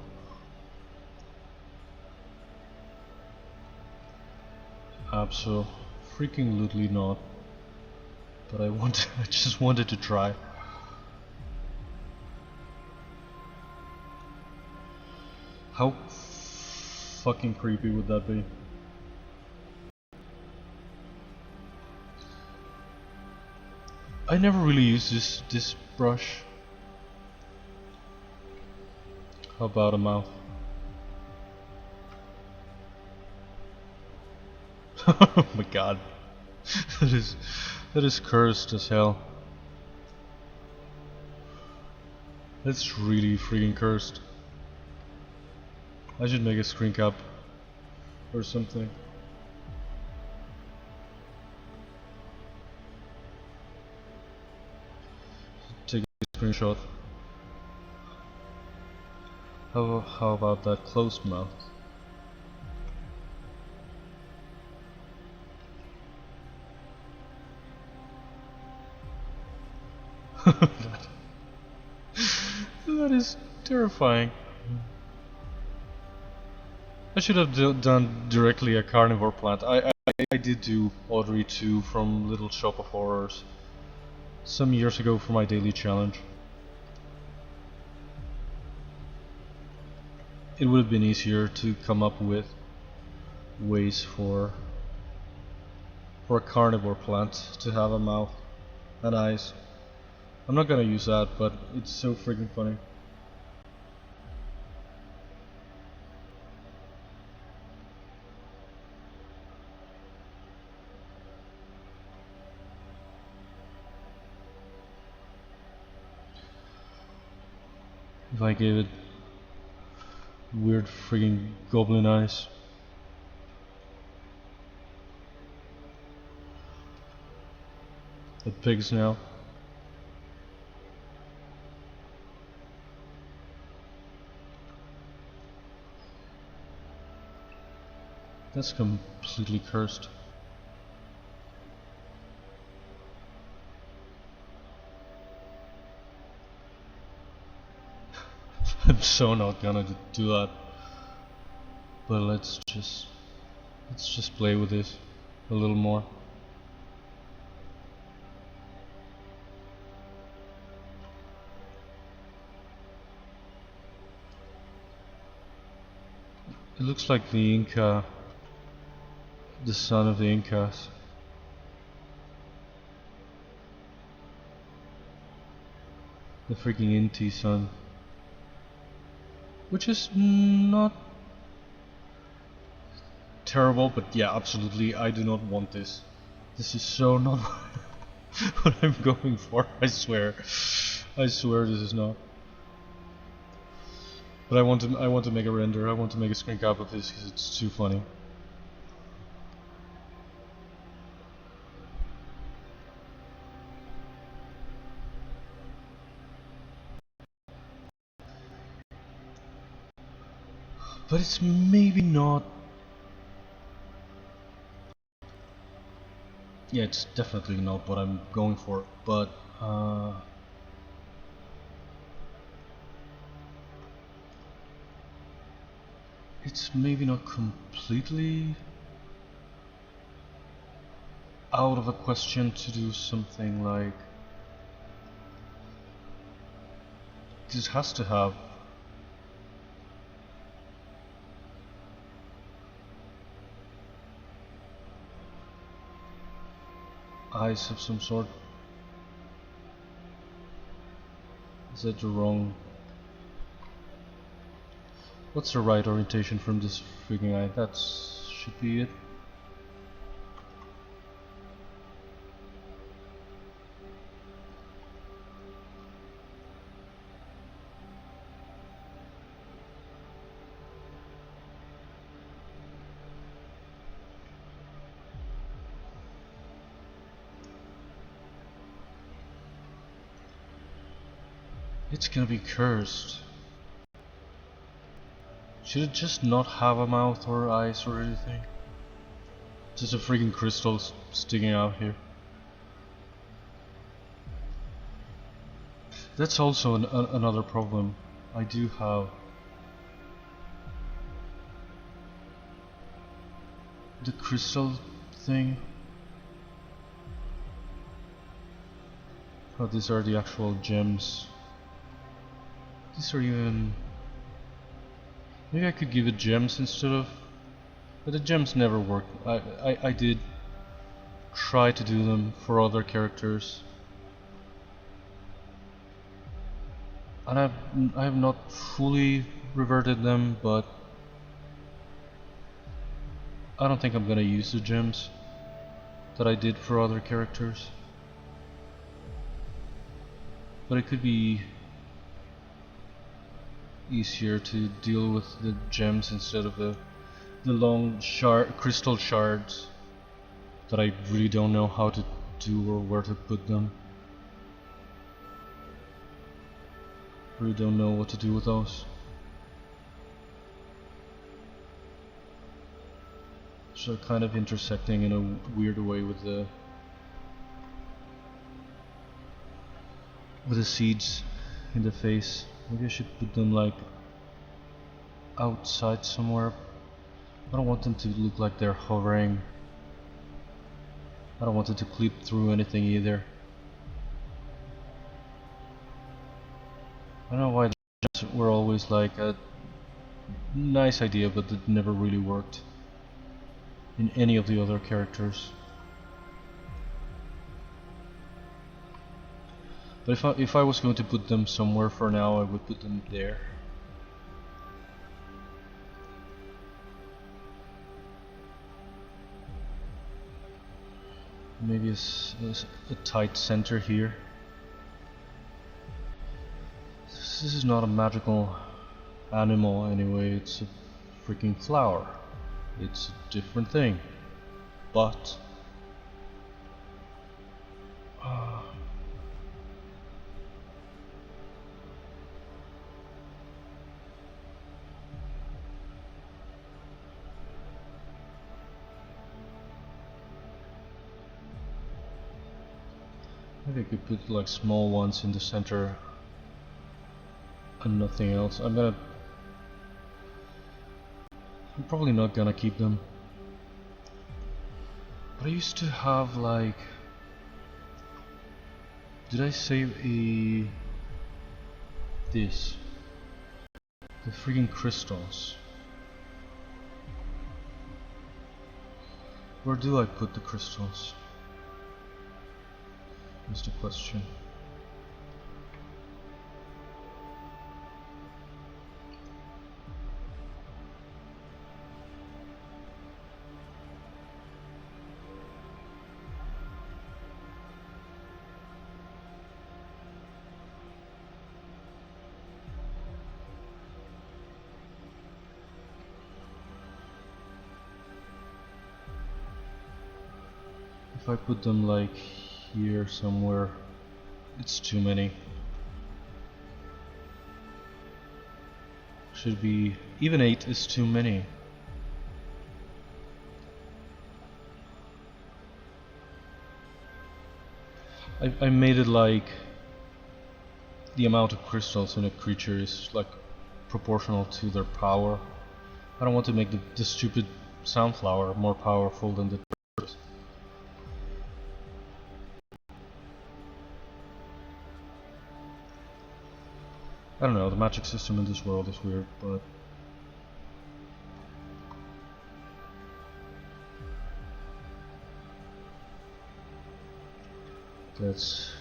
Absolutely not. But I just wanted to try. How fucking creepy would that be? I never really used this brush. How about a mouth? Oh my god. That is cursed as hell. That's really freaking cursed. I should make a screen cap or something. Take a screenshot. How about that closed mouth? That is terrifying. I should have done directly a carnivore plant. I did do Audrey 2 from Little Shop of Horrors some years ago for my daily challenge. It would have been easier to come up with ways for a carnivore plant to have a mouth and eyes. I'm not gonna use that, but it's so freaking funny. If I gave it weird freaking goblin eyes. The pigs now. That's completely cursed. so not gonna do that. But let's just play with this a little more. It looks like the Inca, the son of the Incas. The freaking Inti son. Which is not terrible, but yeah, absolutely, I do not want this. This is so not what I'm going for, I swear. I swear this is not. But I want to make a render, I want to make a screen cap of this because it's too funny. But it's maybe not. Yeah, it's definitely not what I'm going for, but it's maybe not completely out of a question to do something like this. Has to have eyes of some sort. Is that the wrong? What's the right orientation from this freaking eye? That should be it. It's gonna be cursed. Should it just not have a mouth or eyes or anything? Just a freaking crystal sticking out here. That's also another problem. I do have the crystal thing. Oh, these are the actual gems. These are even... Maybe I could give it gems instead of... But the gems never work. I did try to do them for other characters. And I have not fully reverted them, but I don't think I'm gonna use the gems that I did for other characters. But it could be easier to deal with the gems instead of the long crystal shards that I really don't know how to do or where to put them. Really don't know what to do with those. So kind of intersecting in a weird way with the seeds in the face. Maybe I should put them like outside somewhere. I don't want them to look like they're hovering. I don't want it to clip through anything either. I don't know why the gems were always like a nice idea, but it never really worked in any of the other characters. But if I was going to put them somewhere for now, I would put them there. Maybe a tight center here. This is not a magical animal anyway, it's a freaking flower. It's a different thing. But maybe I could put like small ones in the center and nothing else. I'm probably not gonna keep them. But I used to have like... Did I save this? The freaking crystals. Where do I put the crystals? That's the question. If I put them like here somewhere, it's too many. Should be, even 8 is too many. I made it like the amount of crystals in a creature is like proportional to their power. I don't want to make the stupid sunflower more powerful than the tortoise. I don't know, the magic system in this world is weird, but that's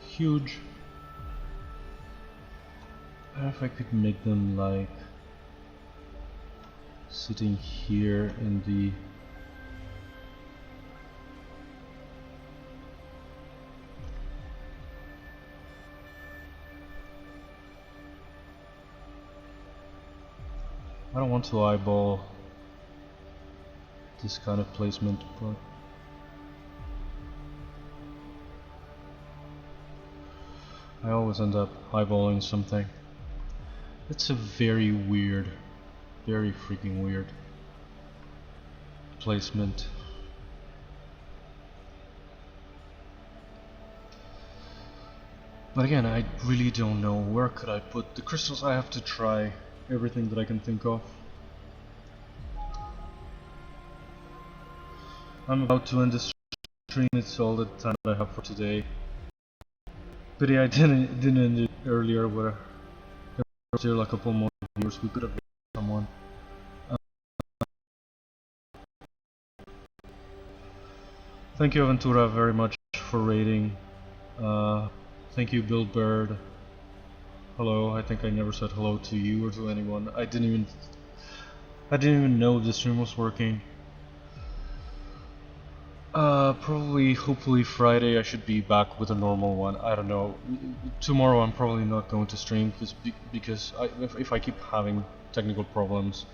huge. And if I could make them like sitting here in the I don't want to eyeball this kind of placement, but I always end up eyeballing something. It's a very weird, very freaking weird placement. But again, I really don't know where could I put the crystals. I have to try everything that I can think of. I'm about to end this stream. It's all the time that I have for today. Pity I didn't end it earlier where there were still a couple more viewers. We could have been someone. Thank you Aventura very much for raiding. Thank you Bill Bird. Hello, I think I never said hello to you or to anyone. I didn't even know the stream was working. Probably, hopefully Friday I should be back with a normal one. I don't know. Tomorrow I'm probably not going to stream because if I keep having technical problems,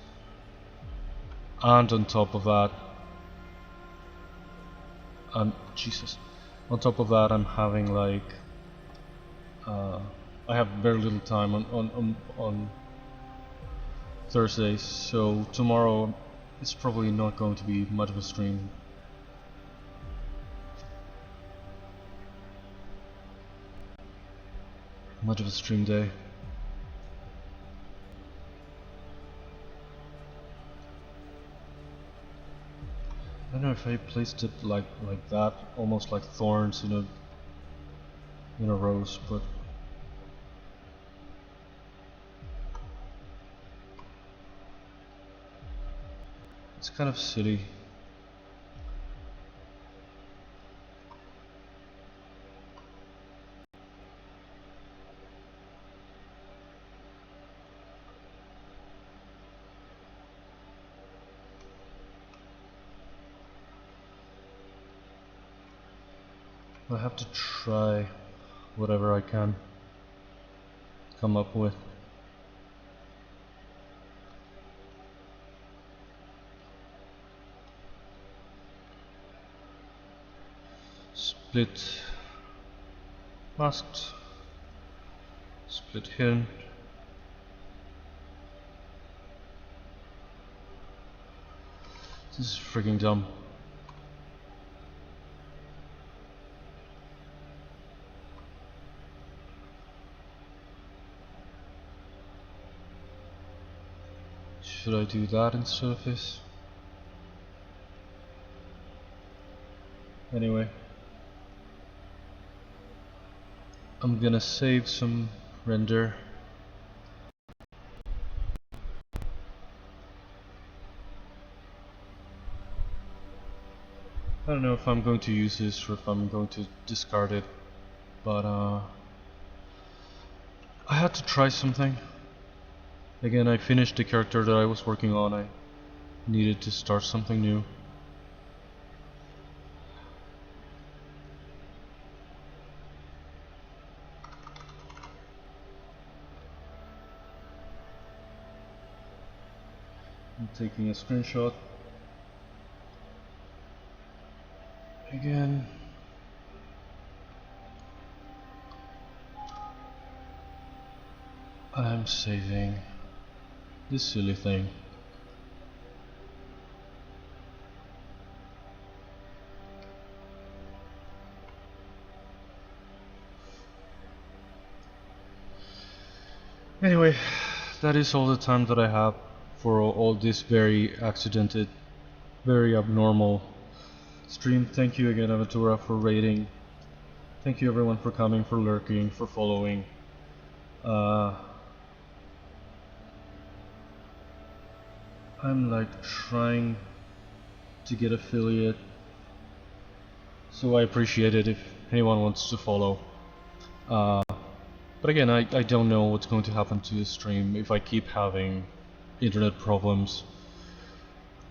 and on top of that, Jesus, on top of that I'm having like, I have very little time on Thursdays, so tomorrow it's probably not going to be much of a stream. Much of a stream day. I don't know if I placed it like that, almost like thorns in a rose, but it's kind of silly. I have to try whatever I can come up with. Split masked, split hidden. This is freaking dumb. Should I do that instead of this? Anyway, I'm gonna save some render. I don't know if I'm going to use this or if I'm going to discard it, but I had to try something. Again, I finished the character that I was working on. I needed to start something new. I'm taking a screenshot. Again. I'm saving this silly thing. Anyway, that is all the time that I have for all this very accidented, very abnormal stream. Thank you again, Aventura, for raiding. Thank you everyone for coming, for lurking, for following. I'm like trying to get affiliate, so I appreciate it if anyone wants to follow. But again, I don't know what's going to happen to the stream if I keep having internet problems.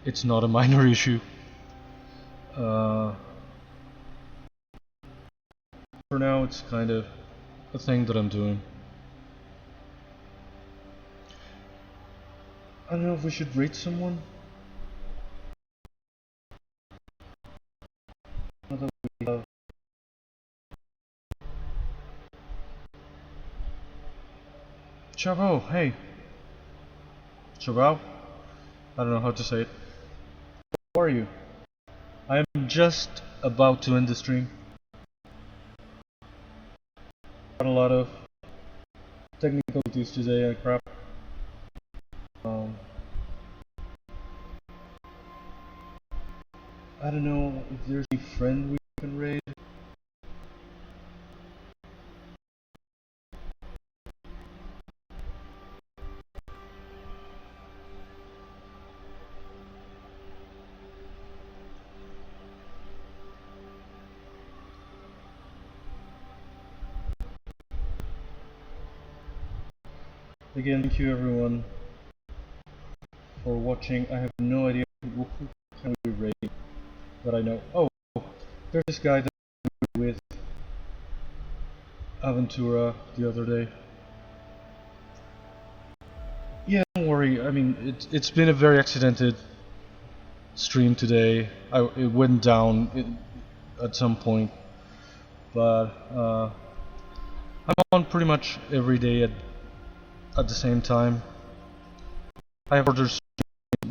It's not a minor issue. For now, it's kind of a thing that I'm doing. I don't know if we should rate someone. Chavo, hey. Chavo? I don't know how to say it. How are you? I'm just about to end the stream. Got a lot of technical issues today and crap. I don't know if there's a friend we can raid. Again, thank you everyone for watching. I have no idea who can we raid, but I know. Oh, there's this guy that I with Aventura the other day. Yeah, don't worry. I mean, it's been a very accidented stream today. It went down at some point, but I'm on pretty much every day at the same time. I have orders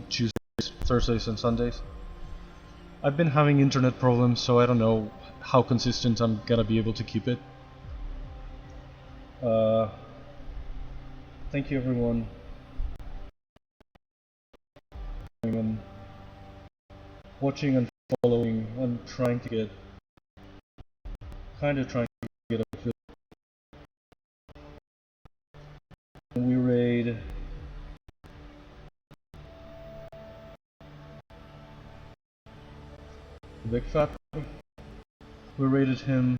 Tuesdays, Thursdays, and Sundays. I've been having internet problems, so I don't know how consistent I'm gonna be able to keep it. Thank you everyone and watching and following and trying to get a feel. We raid the Big Fat. We raided him.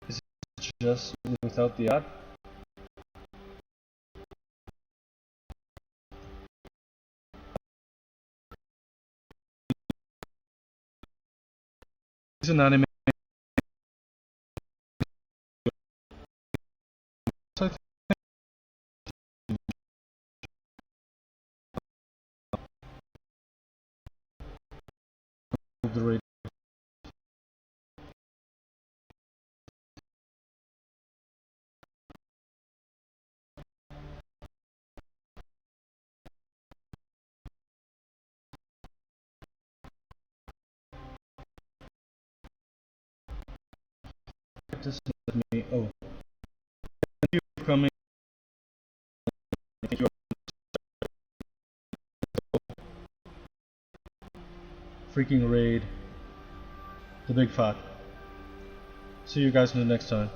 Is it just without the ad? It's an anime. The raid. Just let me. Oh. freaking raid the big fat. See you guys in the next time.